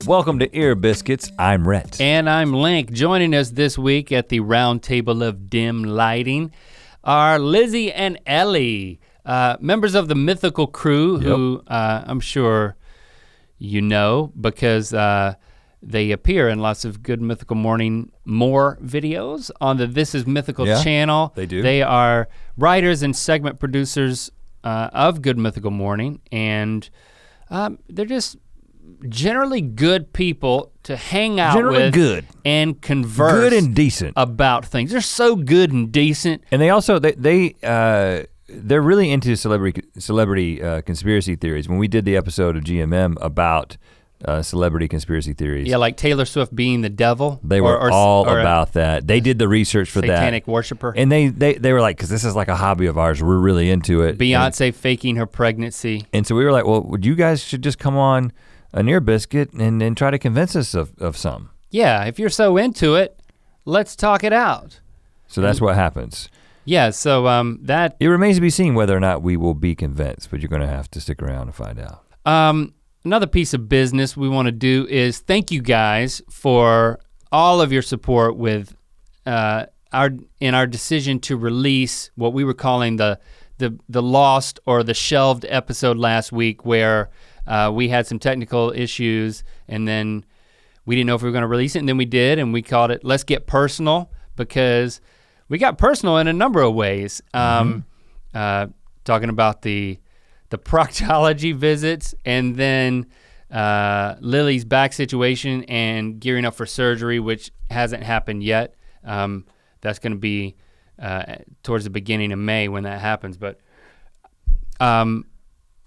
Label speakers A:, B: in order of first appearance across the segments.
A: Welcome to Ear Biscuits. I'm Rhett.
B: And I'm Link. Joining us this week at the round table of dim lighting are Lizzie and Ellie, members of the Mythical crew, who I'm sure you know because they appear in lots of Good Mythical Morning More videos on the This Is Mythical channel.
A: They do.
B: They are writers and segment producers of Good Mythical Morning, and they're just generally good people to hang out with
A: good
B: and converse
A: good and decent
B: about things. They're so good and decent.
A: And they also they're really into celebrity conspiracy theories. When we did the episode of GMM about celebrity conspiracy theories.
B: Yeah, like Taylor Swift being the devil.
A: They were all about that. They did the research for that.
B: Satanic worshiper.
A: And they were like, because this is like a hobby of ours, we're really into it.
B: Beyonce faking her pregnancy.
A: And so we were like, well, you guys should just come on an Ear Biscuit and try to convince us of some.
B: Yeah, if you're so into it, let's talk it out.
A: So that's what happens.
B: Yeah, so that.
A: It remains to be seen whether or not we will be convinced, but you're gonna have to stick around to find out.
B: Another piece of business we wanna do is thank you guys for all of your support with our decision to release what we were calling the lost or the shelved episode last week, where we had some technical issues and then we didn't know if we were gonna release it, and then we did, and we called it Let's Get Personal, because we got personal in a number of ways. Talking about the proctology visits, and then Lily's back situation and gearing up for surgery, which hasn't happened yet. That's gonna be towards the beginning of May when that happens, but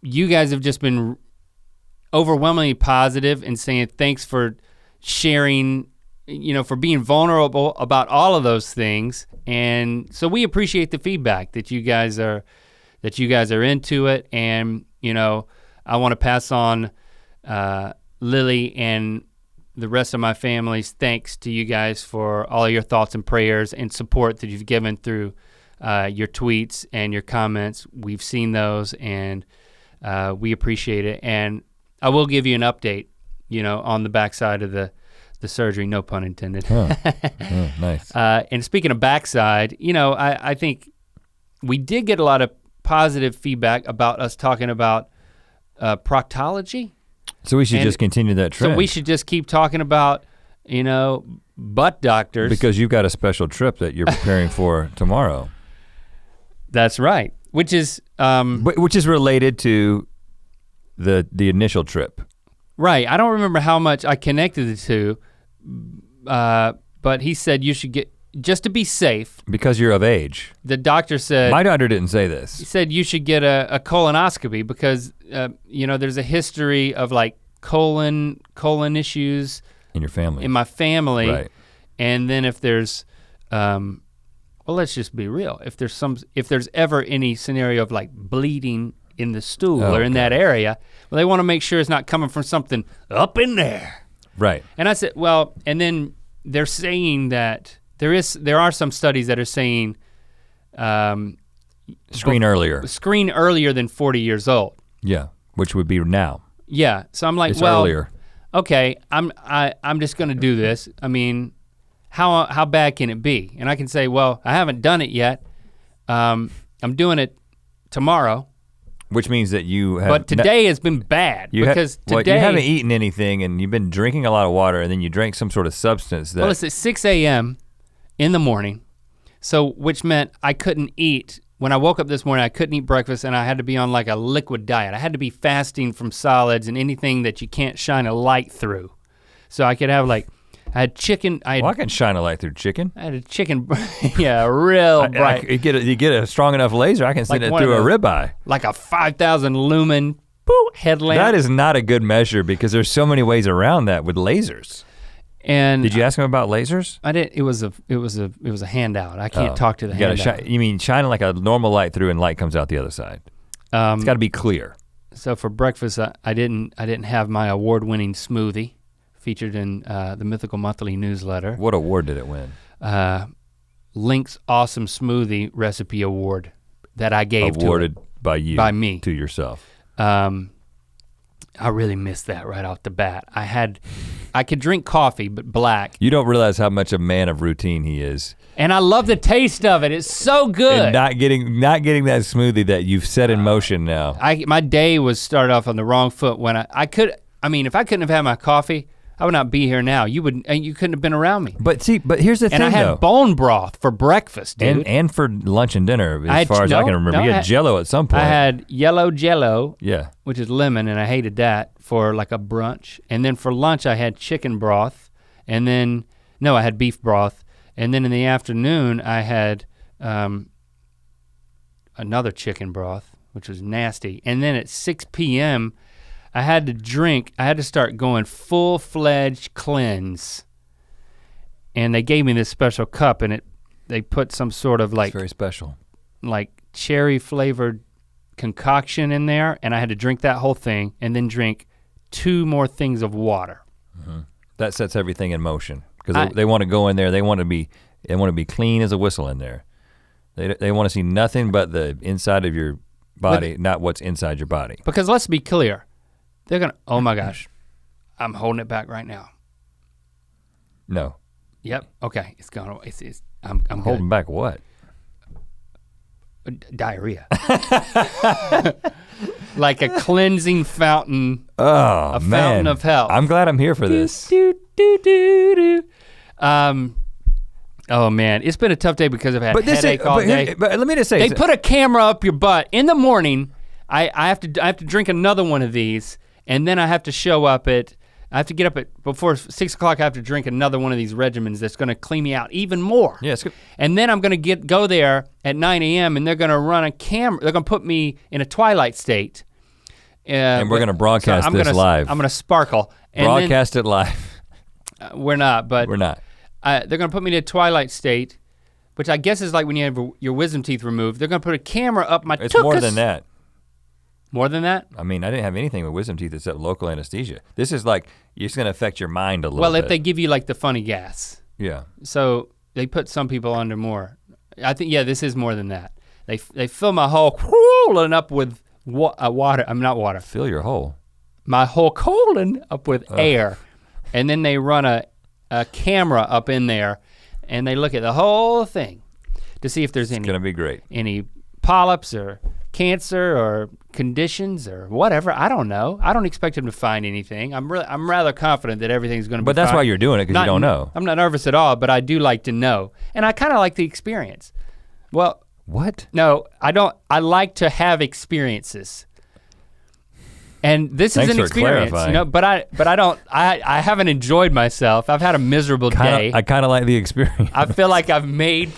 B: you guys have just been overwhelmingly positive and saying thanks for sharing, for being vulnerable about all of those things. And so we appreciate the feedback that you guys are into it. And I wanna pass on Lily and the rest of my family's thanks to you guys for all of your thoughts and prayers and support that you've given through your tweets and your comments. We've seen those, and we appreciate it. And I will give you an update, on the backside of the surgery, no pun intended.
A: Nice.
B: And speaking of backside, I think we did get a lot of positive feedback about us talking about proctology.
A: So we should just continue that trend.
B: So we should just keep talking about, butt doctors.
A: Because you've got a special trip that you're preparing for tomorrow.
B: That's right, which is
A: related to the initial trip.
B: Right, I don't remember how much I connected the two, but he said you should get, just to be safe.
A: Because you're of age.
B: The doctor said.
A: My doctor didn't say this.
B: He said you should get a colonoscopy because, there's a history of like colon issues.
A: In your family.
B: In my family.
A: Right. And
B: then if there's, let's just be real. If there's ever any scenario of like bleeding in the stool or in that area, well, they wanna make sure it's not coming from something up in there.
A: Right.
B: And I said, and then they're saying that there are some studies that are saying
A: screen
B: earlier than 40 years old.
A: Yeah, which would be now.
B: Yeah, so I'm like,
A: it's earlier.
B: Okay, I'm just gonna do this. I mean, how bad can it be? And I can say, well, I haven't done it yet. I'm doing it tomorrow.
A: Which means that you have.
B: But today has been bad because today.
A: You haven't eaten anything and you've been drinking a lot of water, and then you drank some sort of substance that.
B: Well, it's at 6 a.m. in the morning, so which meant I couldn't eat. When I woke up this morning, I couldn't eat breakfast, and I had to be on like a liquid diet. I had to be fasting from solids and anything that you can't shine a light through. So I could have I had chicken.
A: I can shine a light through chicken.
B: I had a chicken, yeah, real bright.
A: You get a strong enough laser, I can send it through a ribeye.
B: Like a 5,000 lumen headlamp.
A: That is not a good measure because there's so many ways around that with lasers.
B: And
A: did you ask him about lasers?
B: I did. It was a handout. I can't talk to the handout.
A: You mean shining like a normal light through and light comes out the other side? It's got to be clear.
B: So for breakfast, I didn't have my award-winning smoothie featured in the Mythical Monthly newsletter.
A: What award did it win?
B: Link's Awesome Smoothie Recipe Award that I gave
A: awarded by you
B: by me
A: to yourself.
B: I really missed that right off the bat. I could drink coffee, but black.
A: You don't realize how much a man of routine he is.
B: And I love the taste of it. It's so good.
A: And not getting that smoothie that you've set in motion now.
B: My day was started off on the wrong foot when if I couldn't have had my coffee, I would not be here now. You couldn't have been around me.
A: But here's the thing though.
B: And I had bone broth for breakfast, dude.
A: And for lunch and dinner, as far as I can remember. You had Jell-O at some point.
B: I had yellow Jell-O,
A: yeah,
B: which is lemon, and I hated that for like a brunch. And then for lunch I had chicken broth, and then, no, I had beef broth. And then in the afternoon I had another chicken broth, which was nasty. And then at 6 p.m., I had to start going full-fledged cleanse. And they gave me this special cup and they put some sort of like-
A: It's very special.
B: Like cherry flavored concoction in there, and I had to drink that whole thing and then drink 2 more things of water.
A: Mm-hmm. That sets everything in motion. Because they want to go in there, they want to be clean as a whistle in there. They want to see nothing but the inside of your body, not what's inside your body.
B: Because let's be clear, they're gonna, oh my gosh, I'm holding it back right now.
A: No.
B: Yep, okay, it's gone away. I'm
A: holding back what?
B: Diarrhea. Like a cleansing fountain.
A: Oh,
B: a fountain of health.
A: I'm glad I'm here for this.
B: Oh man, it's been a tough day because I've had headache all day.
A: But let me just say,
B: they put a camera up your butt in the morning. I have to drink another one of these, and then I have to show up I have to get up before 6 o'clock. I have to drink another one of these regimens that's gonna clean me out even more.
A: Yeah, it's good.
B: And then I'm gonna go there at 9 a.m. and they're gonna run a camera. They're gonna put me in a twilight state.
A: And we're gonna broadcast this live.
B: I'm gonna sparkle.
A: Broadcast it live.
B: We're not, but.
A: We're not.
B: They're gonna put me in a twilight state, which I guess is like when you have your wisdom teeth removed. They're gonna put a camera up my
A: It's more than that.
B: More than that?
A: I mean, I didn't have anything with wisdom teeth except local anesthesia. This is like, it's gonna affect your mind a little bit.
B: Well, if they give you like the funny gas.
A: Yeah.
B: So they put some people under more. I think, yeah, this is more than that. They fill my whole colon up with water, not water.
A: Fill your hole.
B: My whole colon up with air. And then they run a camera up in there and they look at the whole thing to see if there's
A: It's gonna be great.
B: Any polyps or cancer or conditions or whatever. I don't know. I don't expect them to find anything. I'm rather confident that everything's gonna be fine.
A: But that's why you're doing it, because you don't know.
B: I'm not nervous at all, but I do like to know. And I kind of like the experience. Well.
A: What?
B: No, I don't. I like to have experiences. And this is an experience, you know, but I don't, I haven't enjoyed myself. I've had a miserable day.
A: I kind of like the experience.
B: I feel like I've made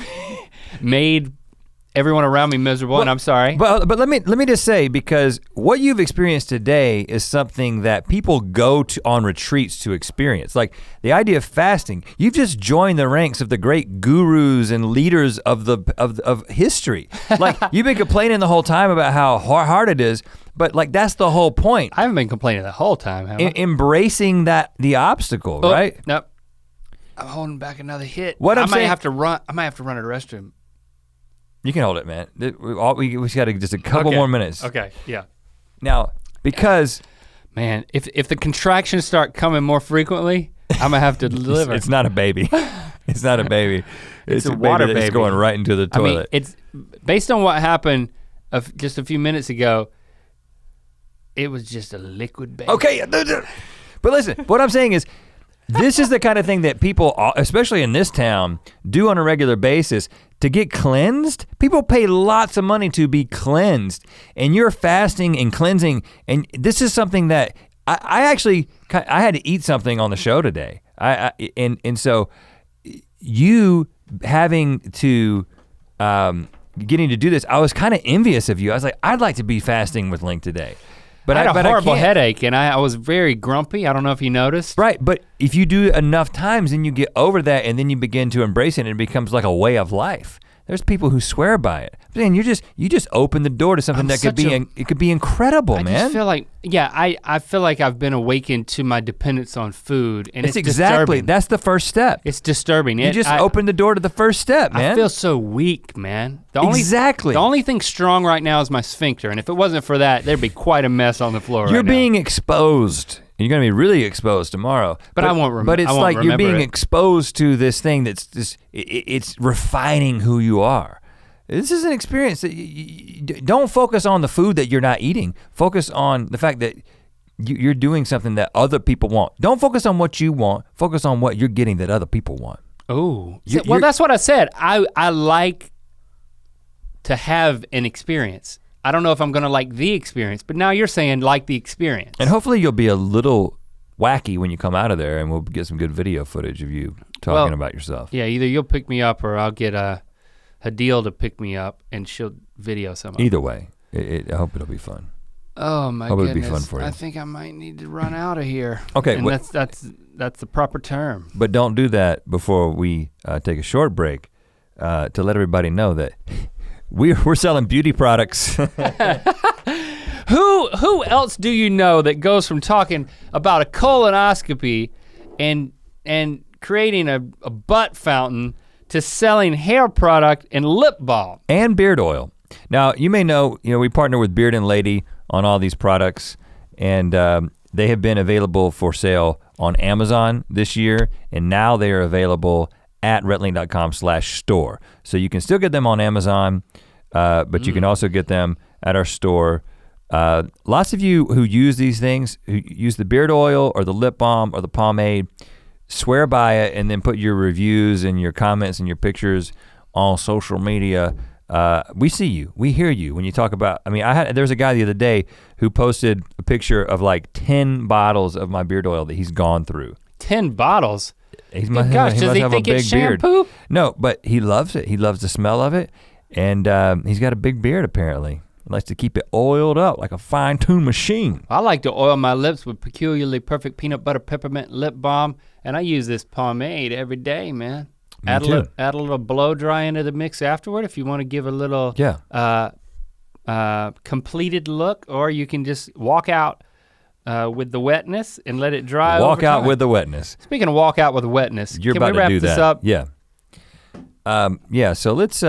B: everyone around me miserable, and I'm sorry.
A: But let me just say, because what you've experienced today is something that people go to on retreats to experience. Like the idea of fasting, you've just joined the ranks of the great gurus and leaders of history. Like you've been complaining the whole time about how hard it is, but like that's the whole point.
B: I haven't been complaining the whole time, have I?
A: Embracing the obstacle, right?
B: Nope. I'm holding back another hit.
A: I
B: might have to run to the restroom.
A: You can hold it, man. We just got just a couple more minutes.
B: Okay, yeah.
A: Now, because
B: man, if the contractions start coming more frequently, I'm gonna have to deliver.
A: It's not a baby. It's not a baby.
B: It's a
A: baby
B: water
A: that's
B: baby.
A: going right into the toilet.
B: I mean, it's based on what happened just a few minutes ago. It was just a liquid baby.
A: Okay, but listen, what I'm saying is, this is the kind of thing that people, especially in this town, do on a regular basis. To get cleansed, people pay lots of money to be cleansed. And you're fasting and cleansing, and this is something that I had to eat something on the show today. And so you having to, getting to do this, I was kind of envious of you. I was like, I'd like to be fasting with Link today. But
B: I had a horrible headache and I was very grumpy. I don't know if you noticed.
A: Right, but if you do it enough times, then you get over that and then you begin to embrace it and it becomes like a way of life. There's people who swear by it. I'm saying you just open the door to something that could be incredible, man.
B: I just feel like, I feel like I've been awakened to my dependence on food, and it's
A: exactly,
B: disturbing.
A: that's the first step.
B: It's disturbing.
A: You just open the door to the first step, man.
B: I feel so weak, man. The only thing strong right now is my sphincter, and if it wasn't for that, there'd be quite a mess on the floor right now.
A: You're being exposed. You're gonna be really exposed tomorrow.
B: But I won't remember.
A: But it's like you're being exposed to this thing that's just, it's refining who you are. This is an experience that don't focus on the food that you're not eating. Focus on the fact that you're doing something that other people want. Don't focus on what you want, focus on what you're getting that other people want.
B: Oh, well that's what I said. I like to have an experience. I don't know if I'm gonna like the experience, but now you're saying like the experience.
A: And hopefully you'll be a little wacky when you come out of there, and we'll get some good video footage of you talking about yourself.
B: Yeah, either you'll pick me up or I'll get Hadil to pick me up and she'll video some of it.
A: Either way, I hope it'll be fun.
B: Oh my goodness.
A: It'll be fun for you.
B: I think I might need to run out of here.
A: Okay.
B: And that's the proper term.
A: But don't do that before we take a short break to let everybody know that we're selling beauty products.
B: Who else do you know that goes from talking about a colonoscopy and creating a butt fountain to selling hair product and lip balm?
A: And beard oil. Now, you may know, we partner with Beard and Lady on all these products, and they have been available for sale on Amazon this year, and now they are available at rhettlink.com/store. So you can still get them on Amazon, but you can also get them at our store. Lots of you who use these things, who use the beard oil or the lip balm or the pomade, swear by it and then put your reviews and your comments and your pictures on social media. We see you, we hear you when you talk about, there was a guy the other day who posted a picture of like 10 bottles of my beard oil that he's gone through.
B: 10 bottles?
A: Does
B: he think it's shampoo?
A: No, but he loves it. He loves the smell of it. And he's got a big beard apparently. He likes to keep it oiled up like a fine-tuned machine.
B: I like to oil my lips with peculiarly perfect peanut butter peppermint lip balm, and I use this pomade every day, man. Add a little blow dry into the mix afterward if you want to give a little completed look, or you can just walk out with the wetness and let it dry.
A: Walk out with the wetness.
B: Speaking of walk out with the wetness,
A: can we wrap this up? Yeah. So let's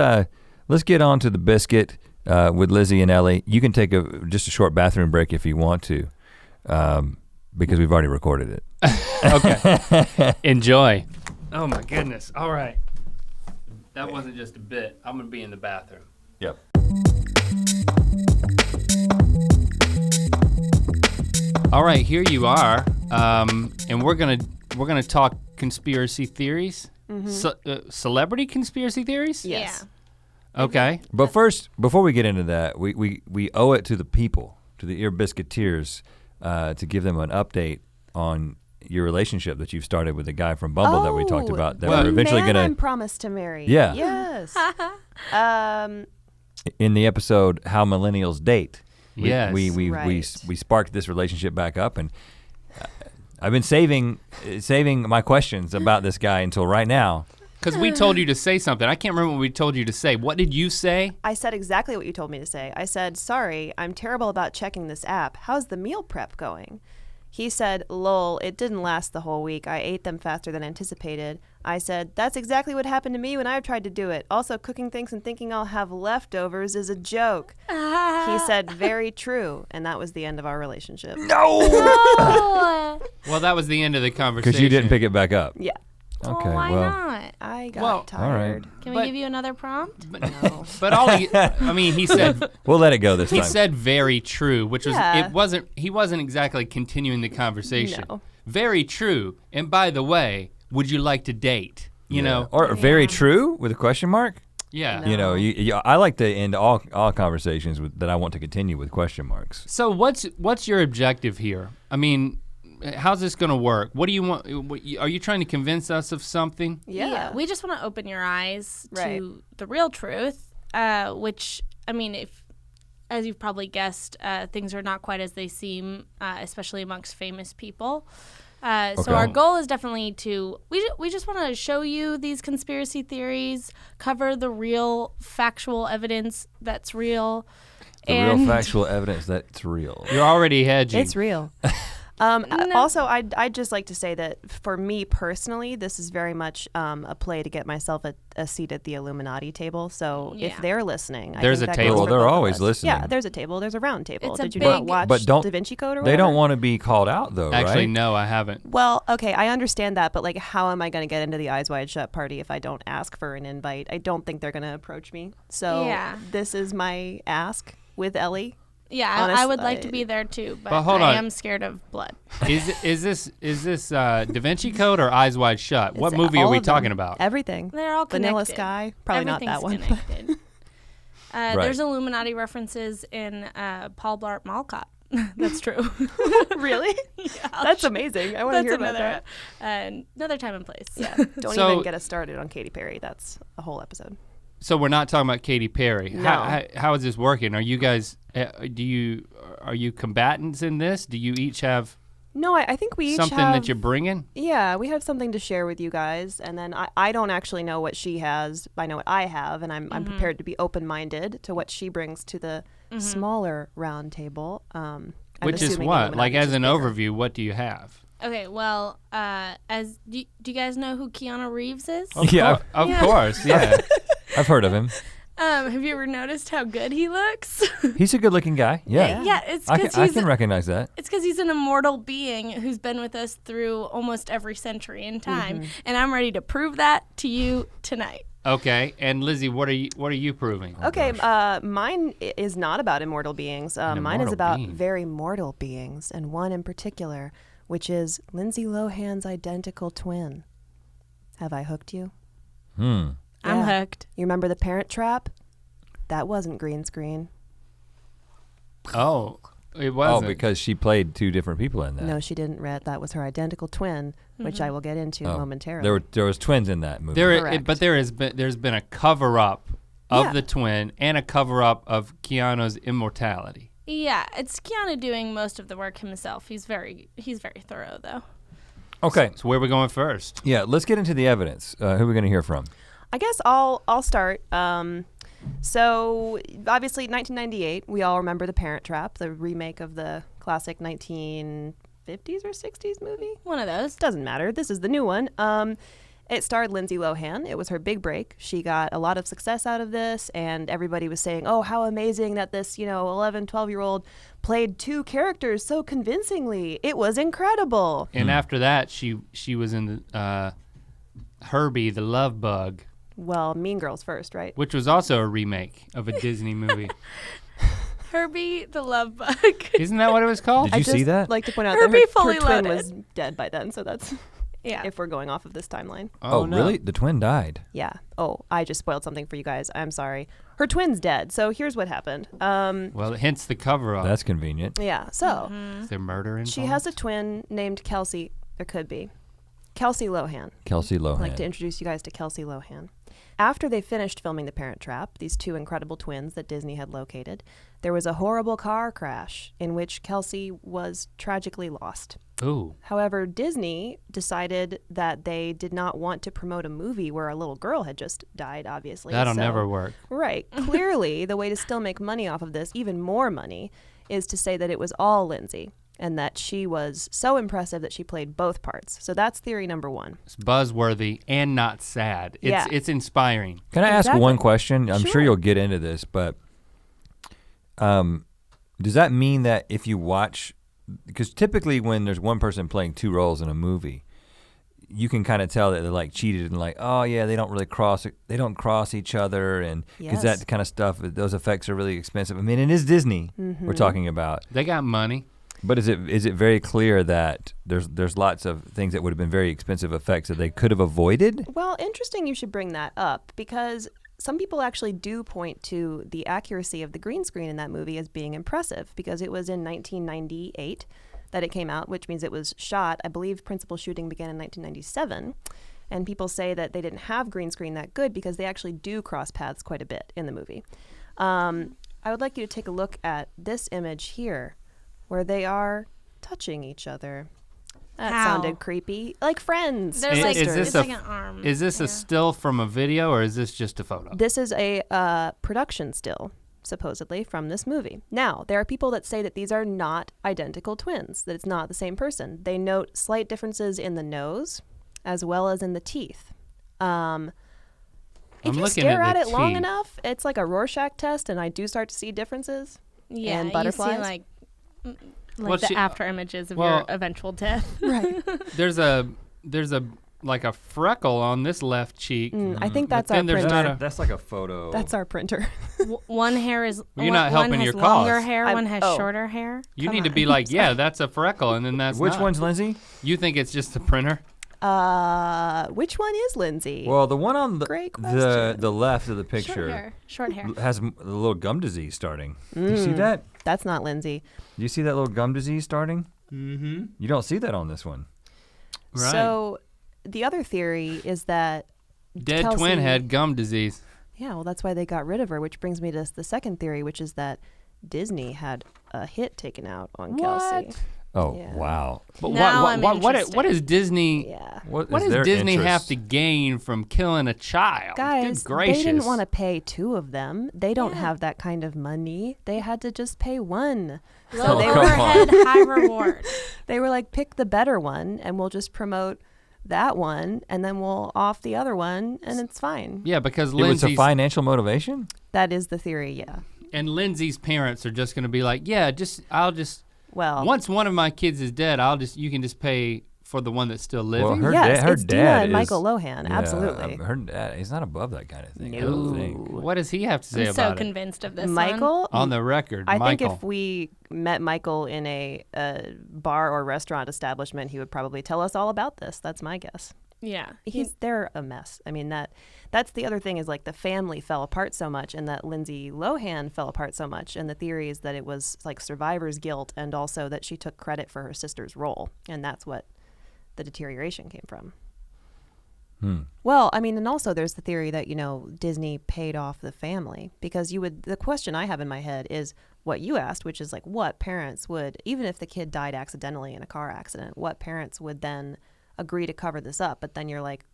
A: get on to the biscuit with Lizzie and Ellie. You can take just a short bathroom break if you want to, because we've already recorded it.
B: Okay, enjoy. Oh my goodness, all right. That wasn't just a bit. I'm gonna be in the bathroom.
A: Yep.
B: All right, here you are, and we're gonna talk conspiracy theories. Mm-hmm. Celebrity conspiracy theories?
C: Yes.
B: Yeah. Okay.
A: But first, before we get into that, we owe it to the people, to the Ear Biscuiteers, to give them an update on your relationship that you've started with the guy from Bumble that we talked about. That we're eventually gonna.
C: I'm promised to marry.
A: Yeah.
C: Yes.
A: In the episode "How Millennials Date,"
B: yes,
A: we sparked this relationship back up, and I've been saving my questions about this guy until right now.
B: Because we told you to say something. I can't remember what we told you to say. What did you say?
C: I said exactly what you told me to say. I said, sorry, I'm terrible about checking this app. How's the meal prep going? He said, lol, it didn't last the whole week. I ate them faster than anticipated. I said, that's exactly what happened to me when I've tried to do it. Also, cooking things and thinking I'll have leftovers is a joke. He said, very true. And that was the end of our relationship.
A: No!
B: Well, that was the end of the conversation.
A: Because you didn't pick it back up.
C: Yeah.
A: Okay,
D: why not?
C: I got tired.
A: All right.
D: Can we give you another prompt?
C: No.
B: But he said.
A: We'll let it go this time.
B: He said very true, which was, he wasn't exactly continuing the conversation.
C: No.
B: Very true. And by the way, would you like to date? You know?
A: Or very true with a question mark?
B: Yeah.
C: No.
A: You know, I like to end all conversations that I want to continue with question marks.
B: So what's your objective here? I mean, how's this gonna work? What do you want? Are you trying to convince us of something?
C: Yeah.
D: We just want to open your eyes
C: Right.
D: to the real truth, which, I mean, if, as you've probably guessed, things are not quite as they seem, especially amongst famous people. So our goal is definitely to we just want to show you these conspiracy theories, cover the real factual evidence that's real.
A: Real factual evidence that's real.
B: You're already hedging.
C: It's real. Also, I'd just like to say that for me personally, this is very much a play to get myself a seat at the Illuminati table. So if they're listening,
B: there's
C: I think
B: a
C: that
B: table.
C: goes for
A: They're
C: both of
A: always
C: us.
A: listening.
C: Yeah, there's a table. There's a round table.
D: It's
C: Did you
D: big,
C: not watch
A: but don't,
C: Da Vinci Code or
A: they
C: whatever?
A: don't want to be called out though,
B: Actually,
A: right?
B: no, I haven't.
C: Well, okay, I understand that, but like, how am I going to get into the Eyes Wide Shut party if I don't ask for an invite? I don't think they're going to approach me. So this is my ask with Ellie.
D: Yeah, I would like to be there too, but
B: hold
D: I
B: on.
D: am scared of blood.
B: Is this Da Vinci Code or Eyes Wide Shut? What
C: It's
B: movie are
C: all
B: we
C: of them.
B: talking about?
C: Everything.
D: They're all connected.
C: Vanilla Sky. Probably not that one.
D: Everything's connected.
A: Right.
D: There's Illuminati references in Paul Blart Mall Cop. That's true.
C: Really?
D: Yeah,
C: That's amazing. I want to hear about that.
D: Another time and place.
C: Yeah. Don't
B: So-
C: even get us started on Katy Perry. That's a whole episode.
B: So we're not talking about Katy Perry.
C: No.
B: How is this working? Are you guys? Are you combatants in this? Do you each have
C: No, I think we each
B: something
C: have,
B: that you're bringing?
C: Yeah, we have something to share with you guys. And then I don't actually know what she has. I know what I have, and I'm prepared to be open-minded to what she brings to the smaller round table.
B: Which is what? Like as an overview, what do you have?
D: Okay, well, do you guys know who Keanu Reeves is?
B: Of course, yeah.
A: I've heard of him.
D: Have you ever noticed how good he looks?
A: He's a good-looking guy. Yeah.
D: Yeah, it's
A: I
D: because
A: can recognize that.
D: It's because he's an immortal being who's been with us through almost every century in time, and I'm ready to prove that to you tonight.
B: Okay, and Lizzie, what are you proving?
C: Okay, mine is not about immortal beings. Mine is
B: immortal
C: about
B: being.
C: very mortal beings, and one in particular, which is Lindsay Lohan's identical twin. Have I hooked you?
D: I'm
C: Yeah.
D: hooked.
C: You remember The Parent Trap? That wasn't green screen.
B: Oh, it
A: Oh,
B: wasn't.
A: because she played two different people in that.
C: No, she didn't, Rhett. That was her identical twin, which I will get into momentarily.
A: There was twins in that movie.
C: Correct.
B: But there's been a cover up of
C: Yeah.
B: the twin and a cover up of Keanu's immortality.
D: Yeah, it's Keanu doing most of the work himself. He's very thorough though.
A: Okay.
B: So where are we going first?
A: Yeah, let's get into the evidence. Who are we going to hear from?
C: I guess I'll start. So obviously 1998, we all remember The Parent Trap, the remake of the classic 1950s or 60s movie.
D: One of those.
C: Doesn't matter. This is the new one. It starred Lindsay Lohan. It was her big break. She got a lot of success out of this, and everybody was saying, oh, how amazing that this, 11, 12-year-old played two characters so convincingly. It was incredible.
B: And after that, she was in the Herbie the Love Bug,
C: Well, Mean Girls first, right?
B: which was also a remake of a Disney movie.
D: Herbie the Love Bug.
B: Isn't that what it was called?
A: Did you see that?
C: like to point out
D: Herbie
C: that
D: fully
C: her twin
D: loaded.
C: was dead by then, so that's
D: Yeah.
C: if we're going off of this timeline.
A: Oh,
B: no.
A: really? The twin died.
C: Yeah. Oh, I just spoiled something for you guys. I'm sorry. Her twin's dead. So here's what happened.
B: Well, hence the cover up.
A: That's convenient.
C: Yeah. So
B: Is there murder involved?
C: she has a twin named Kelsey. There could be. Kelsey Lohan.
A: Kelsey Lohan.
C: I'd like to introduce you guys to Kelsey Lohan. After they finished filming The Parent Trap, these two incredible twins that Disney had located, there was a horrible car crash in which Kelsey was tragically lost.
B: Ooh.
C: However, Disney decided that they did not want to promote a movie where a little girl had just died, obviously.
B: That'll
C: So-
B: never work.
C: Right. Clearly, the way to still make money off of this, even more money, is to say that it was all Lindsay and that she was so impressive that she played both parts. So that's theory number one.
B: It's buzzworthy and not sad.
C: Yeah.
B: It's inspiring.
A: Can I ask
C: Exactly.
A: one question? I'm sure
C: Sure.
A: you'll get into this, but does that mean that if you watch, because typically when there's one person playing two roles in a movie, you can kind of tell that they're like cheated and like, oh yeah, they don't cross each other, and because
C: Yes.
A: that kind of stuff, those effects are really expensive. I mean, it is Disney we're talking about,
B: They got money.
A: but is it very clear that there's lots of things that would have been very expensive effects that they could have avoided?
C: Well, interesting you should bring that up because some people actually do point to the accuracy of the green screen in that movie as being impressive because it was in 1998 that it came out, which means it was shot, I believe principal shooting began in 1997. And people say that they didn't have green screen that good because they actually do cross paths quite a bit in the movie. I would like you to take a look at this image here where they are touching each other. That
D: How?
C: sounded creepy. Like friends.
D: There's like,
B: is this
D: it's
B: a-
D: like an arm.
B: Is this a still from a video or is this just a photo?
C: This is a production still, supposedly, from this movie. Now, there are people that say that these are not identical twins, that it's not the same person. They note slight differences in the nose as well as in the teeth. If
B: I'm
C: you
B: looking
C: stare
B: at
C: at
B: the
C: it long
B: teeth.
C: enough, it's like a Rorschach test, and I do start to see differences.
D: Yeah,
C: and
D: you
C: butterflies.
D: see like
B: Well,
D: the
B: she-
D: after images of
B: well-
D: your eventual death.
C: Right.
B: There's a like a freckle on this left cheek.
C: I think that's
B: But
C: our
B: then there's
C: printer.
B: not a-
A: That's like a photo.
C: That's our printer.
D: One hair is
B: Well, you're
D: one,
B: not helping
D: one has
B: your
D: longer
B: cause.
D: hair, one has
C: oh.
D: shorter hair.
B: You
C: Come
B: need to
C: on.
B: be like, yeah, that's a freckle, and then that's
A: Which
B: not.
A: one's Lindsay?
B: You think it's just the printer?
C: Which one is Lindsay?
A: Well, the one on
C: Great
A: the
C: question.
A: the left of the
D: Short
A: picture
D: hair. Short hair.
A: has a little gum disease starting. Do you see that?
C: That's not Lindsay.
A: Do you see that little gum disease starting?
B: Mm-hmm.
A: You don't see that on this one.
B: Right.
C: So the other theory is that
B: Dead
C: Kelsey-
B: twin had gum disease.
C: yeah, well, that's why they got rid of her, which brings me to the second theory, which is that Disney had a hit taken out on Kelsey.
A: Oh
C: Yeah.
A: wow!
B: But
D: Now
B: what,
D: I'm
B: what, what,
D: interested.
B: what is Disney?
C: Yeah.
B: What
A: is
B: does
A: their
B: Disney have
A: interest?
B: to gain from killing a child?
C: Guys,
B: Good gracious.
C: they didn't want to pay two of them. They don't
D: Yeah.
C: have that kind of money. They had to just pay one.
D: Low
C: they
A: come
C: were
D: overhead, high reward.
C: they were like, pick the better one, and we'll just promote that one, and then we'll off the other one, and it's fine.
B: Yeah, because
A: It was a
B: Lindsay's
A: financial motivation.
C: That is the theory. Yeah.
B: and Lindsay's parents are just going to be like, yeah, I'll just
C: Well,
B: once one of my kids is dead, you can just pay for the one that's still living.
A: Well, her
C: yes,
A: dad, her
C: it's Dina
A: dad
C: and
A: is,
C: Michael Lohan.
A: yeah,
C: Absolutely.
A: her dad, he's not above that kind of thing. I
C: No.
A: don't think.
B: What does he have to say
D: I'm so
B: about it?
D: convinced of this one.
C: Michael,
B: On the record,
C: I
B: Michael.
C: think if we met Michael in a bar or restaurant establishment, he would probably tell us all about this. That's my guess.
D: Yeah.
C: They're a mess. I mean, that's the other thing is like the family fell apart so much, and that Lindsay Lohan fell apart so much, and the theory is that it was like survivor's guilt, and also that she took credit for her sister's role, and that's what the deterioration came from. Well, I mean, and also there's the theory that, Disney paid off the family, because the question I have in my head is what you asked, which is like, what parents would, even if the kid died accidentally in a car accident, what parents would then agree to cover this up? But then you're like,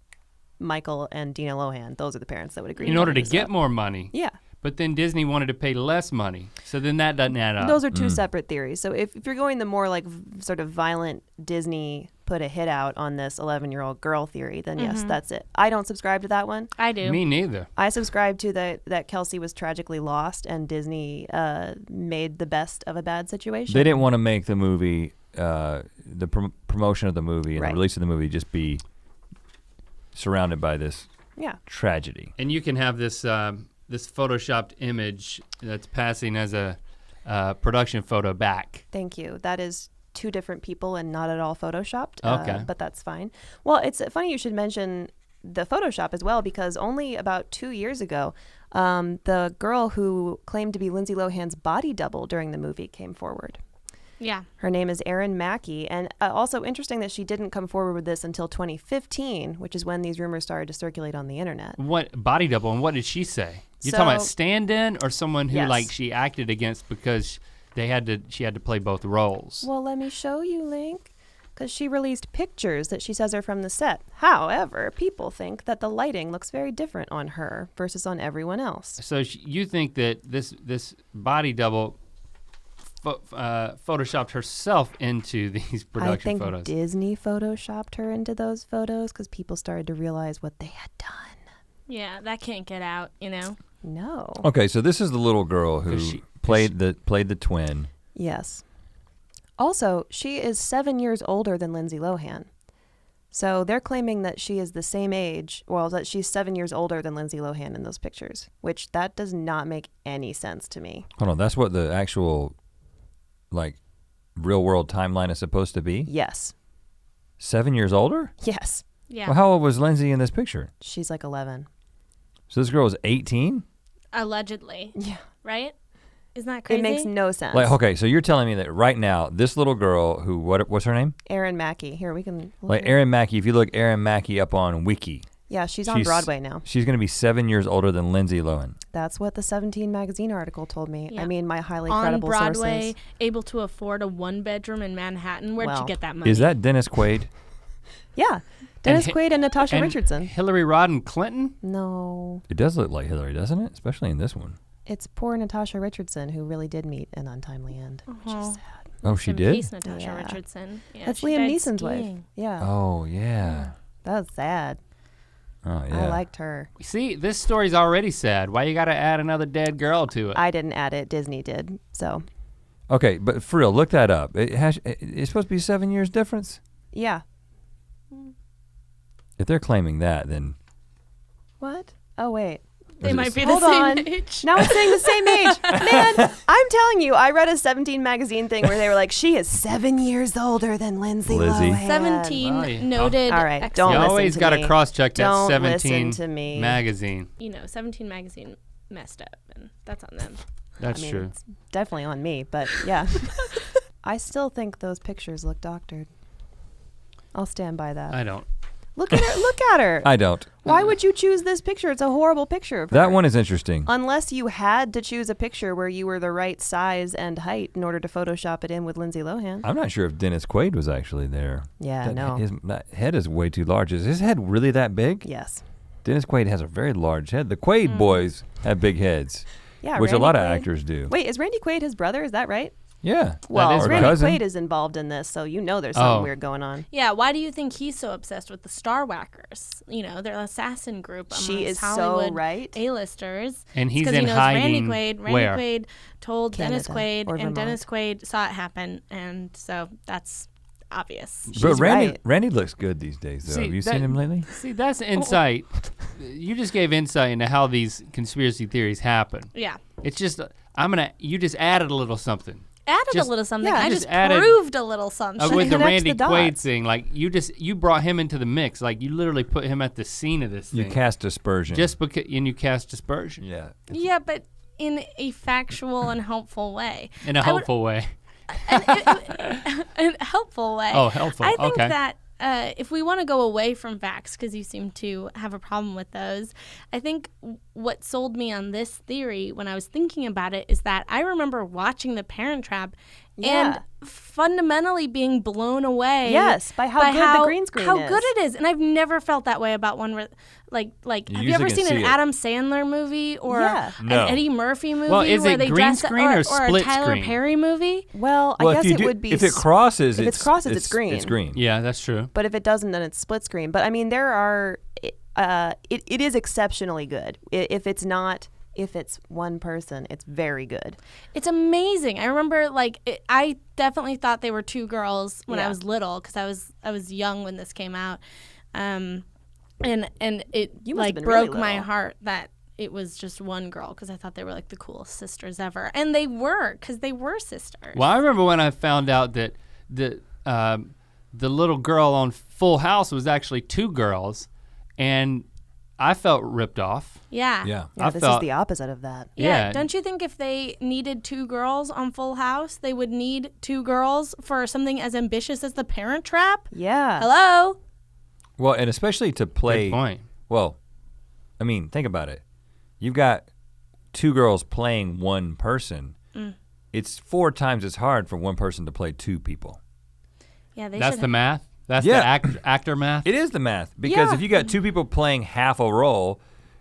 C: Michael and Dina Lohan, those are the parents that would agree.
B: in order
C: cover
B: to
C: this
B: get
C: up.
B: more money.
C: Yeah.
B: But then Disney wanted to pay less money. So then that doesn't add up.
C: Those are two separate theories. So if you're going the more like sort of violent Disney put a hit out on this 11-year-old girl theory, then yes, that's it. I don't subscribe to that one.
D: I do.
B: Me neither.
C: I subscribe to that Kelsey was tragically lost and Disney made the best of a bad situation.
A: They didn't want to make the movie, the promotion of the movie and
C: Right.
A: the release of the movie just be surrounded by this
C: Yeah.
A: tragedy.
B: And you can have this this photoshopped image that's passing as a production photo back.
C: Thank you. That is two different people and not at all photoshopped.
B: Okay.
C: But that's fine. Well, it's funny you should mention the Photoshop as well, because only about 2 years ago, the girl who claimed to be Lindsay Lohan's body double during the movie came forward.
D: Yeah.
C: Her name is Erin Mackey, and also interesting that she didn't come forward with this until 2015, which is when these rumors started to circulate on the internet.
B: What body double, and what did she say? You talking about
C: So-
B: stand-in or someone who
C: Yes.
B: like she acted against because she had to play both roles?
C: Well, let me show you, Link, because she released pictures that she says are from the set. However, people think that the lighting looks very different on her versus on everyone else.
B: So you think that this body double photoshopped herself into these
C: I
B: production
C: think
B: photos?
C: Disney photoshopped her into those photos because people started to realize what they had done.
D: Yeah, that can't get out,
C: No.
A: Okay, so this is the little girl who played the twin.
C: Yes. Also, she is 7 years older than Lindsay Lohan. So they're claiming that she is the same age, well, that she's 7 years older than Lindsay Lohan in those pictures, which that does not make any sense to me.
A: Hold on, that's what the actual, like, real world timeline is supposed to be?
C: Yes.
A: 7 years older?
C: Yes.
D: Yeah.
A: Well, how old was Lindsay in this picture?
C: She's like 11.
A: So this girl was 18?
D: Allegedly.
C: Yeah.
D: Right? Isn't that crazy?
C: It makes no sense.
A: Like, okay, so you're telling me that right now, this little girl who, what's her name?
C: Erin Mackey. Here, we can...
A: Like Erin Mackey, if you look Erin Mackey up on Wiki,
C: Yeah, she's on Broadway now.
A: She's gonna be 7 years older than Lindsay Lohan.
C: That's what the 17 magazine article told me.
D: Yeah.
C: I mean, my highly
D: On
C: credible
D: Broadway,
C: sources.
D: able to afford a 1-bedroom in Manhattan. Where'd you get that money?
A: Is that Dennis Quaid?
C: Yeah, Dennis
B: And
C: Quaid and Natasha
B: and
C: Richardson.
B: Hillary Rodham Clinton?
C: No,
A: It does look like Hillary, doesn't it? Especially in this one.
C: it's poor Natasha Richardson who really did meet an untimely end, which is sad.
A: Oh, she
D: In
A: did?
D: Peace, Natasha
C: Yeah.
D: Richardson. Yeah,
C: That's
D: she
C: Liam
D: died
C: Neeson's wife.
D: skiing.
C: Yeah,
A: Oh, yeah.
C: that was sad.
A: Oh, yeah.
C: I liked her.
B: See, this story's already sad. Why you gotta add another dead girl to it?
C: I didn't add it. Disney did. So,
A: Okay, but for real, look that up. It's supposed to be 7 years difference?
C: yeah.
A: If they're claiming that, then
C: What? Oh, wait.
D: They
A: Is it-
D: might be
C: Hold
D: the same
C: on.
D: age.
C: Now it's saying the same age. Man, I'm telling you, I read a 17 magazine thing where they were like, she is 7 years older than Lindsay
A: Lizzie.
C: Lohan.
D: 17
B: Oh, yeah.
D: noted.
C: All right,
D: excellent-
C: don't
B: you
C: listen
B: always
C: to
B: gotta
C: me.
B: cross-check that
C: Don't
B: 17
C: listen to me.
B: magazine.
D: 17 magazine messed up, and that's on them.
B: That's
C: I mean,
B: true.
C: it's definitely on me, but yeah. I still think those pictures look doctored. I'll stand by that.
B: I don't.
C: Look at her. Look at her.
A: I don't.
C: Why would you choose this picture? It's a horrible picture of
A: That
C: her.
A: one is interesting.
C: Unless you had to choose a picture where you were the right size and height in order to Photoshop it in with Lindsay Lohan.
A: I'm not sure if Dennis Quaid was actually there.
C: Yeah, no.
A: That head is way too large. Is his head really that big?
C: Yes.
A: Dennis Quaid has a very large head. The Quaid boys have big heads,
C: Yeah.
A: which a
C: Randy
A: lot of
C: Quaid.
A: actors do.
C: Wait, is Randy Quaid his brother? Is that right?
A: Yeah.
C: Well,
B: is
C: Randy
A: cousin.
C: Quaid is involved in this, so you know there's something
B: Oh.
C: weird going on.
D: Yeah, why do you think he's so obsessed with the Star Whackers? You know, they're an assassin group amongst
C: She is
D: Hollywood
C: so right.
D: A-listers.
B: And he's
D: Because
B: in
D: he knows
B: hiding
D: Randy Quaid.
B: where?
D: Randy Quaid told Dennis
C: Canada
D: Quaid,
C: or
D: and
C: Vermont.
D: Dennis Quaid saw it happen, and so that's obvious.
A: But
C: She's
A: Randy
C: right.
A: Randy looks good these days, though.
B: See,
A: Have you
B: that-
A: seen him lately?
B: See, that's insight. You just gave insight into how these conspiracy theories happen.
D: Yeah.
B: It's just, you just added a little something.
D: Added
B: Just-
D: a little something.
C: yeah,
D: I
B: just
D: just
B: added-
D: proved a little something.
B: With the
C: connects
B: Randy
C: the
B: Quaid
C: dots.
B: thing, like you brought him into the mix. Like you literally put him at the scene of this
A: You
B: thing.
A: cast dispersion.
B: Just because, and you cast dispersion
A: yeah.
D: Yeah, but in a factual and helpful way.
B: in a
D: I would-
B: helpful way.
D: In a helpful way.
B: Oh, helpful.
D: I think
B: Okay.
D: that if we want to go away from facts, because you seem to have a problem with those, I think what sold me on this theory when I was thinking about it is that I remember watching The Parent Trap
C: Yeah.
D: and fundamentally being blown away.
C: Yes, by how good the green screen
D: how
C: is.
D: good it is, and I've never felt that way about one where, like,
A: You
D: have you
A: usually
D: ever
A: can
D: seen an
A: see it.
D: Adam Sandler movie or
C: Yeah.
A: No.
D: an Eddie Murphy movie?
B: Well, is
D: where
B: it
D: they
B: green
D: dress
B: screen or
D: a
B: split
D: Tyler
B: screen?
D: Perry movie?
C: Well, I
A: Well,
C: guess
A: if you
C: it
A: do,
C: would be.
A: if it crosses,
C: if it's crosses, it's green.
A: It's green.
B: Yeah, that's true.
C: But if it doesn't, then it's split screen. But I mean, there are. It is exceptionally good. If it's one person, it's very good.
D: It's amazing. I remember, I definitely thought they were two girls when I
C: Yeah.
D: was little because I was young when this came out, and it
C: You must have been
D: broke
C: really
D: my
C: little.
D: heart that it was just one girl because I thought they were like the coolest sisters ever, and they were because they were sisters.
B: Well, I remember when I found out that the little girl on Full House was actually two girls, and I felt ripped off.
D: Yeah.
A: Yeah.
C: Yeah,
B: I
C: this
B: felt-
C: is the opposite of that.
B: Yeah.
D: Don't you think if they needed two girls on Full House, they would need two girls for something as ambitious as The Parent Trap?
C: Yeah.
D: Hello?
A: Well, and especially to play.
B: Good point.
A: Well, I mean, think about it. You've got two girls playing one person. It's 4 times as hard for one person to play two people.
D: Yeah, they
B: That's
D: should
B: the math? That's
A: Yeah.
B: the actor math?
A: It is the math because
C: Yeah.
A: if you got two people playing half a role,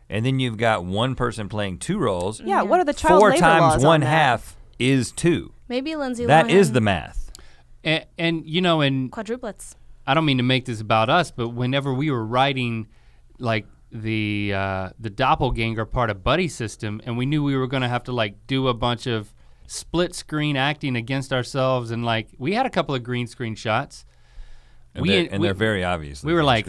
A: and then you've got one person playing 2 roles,
C: Yeah. What are the child
A: 4
C: labor
A: times
C: laws on
A: 1
C: that?
A: half is 2.
D: Maybe Lindsay
A: That
D: Lohan.
A: is the math.
B: And you know, and
D: Quadruplets.
B: I don't mean to make this about us, but whenever we were writing like the doppelganger part of Buddy System, and we knew we were gonna have to like do a bunch of split screen acting against ourselves, and like we had a couple of green screen shots.
A: And they're very obvious.
B: We were like,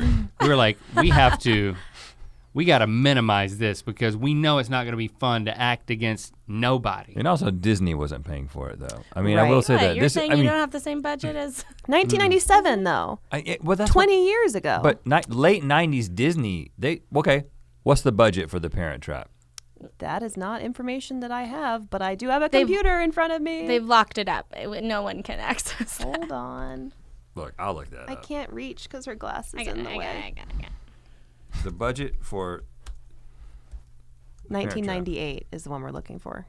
B: we gotta minimize this because we know it's not gonna be fun to act against nobody.
A: And also Disney wasn't paying for it though. I mean, I will
C: Right.
A: say
D: What,
A: that.
D: you're
A: This,
D: saying
A: I
D: you
A: mean,
D: don't have the same budget as
C: 1997 though.
A: well, that's
C: 20 years ago.
A: But late 90s Disney, what's the budget for The Parent Trap?
C: that is not information that I have, but I do have a
D: They've-
C: computer in front of me.
D: they've locked it up. No one can access that.
C: Hold on.
A: Look, I'll look that
C: I
A: up.
C: can't reach because her glass is
D: I got
C: in
D: it,
C: the
D: I got
C: way.
D: it, I got it.
A: the budget for
C: 1998 is the one we're looking for.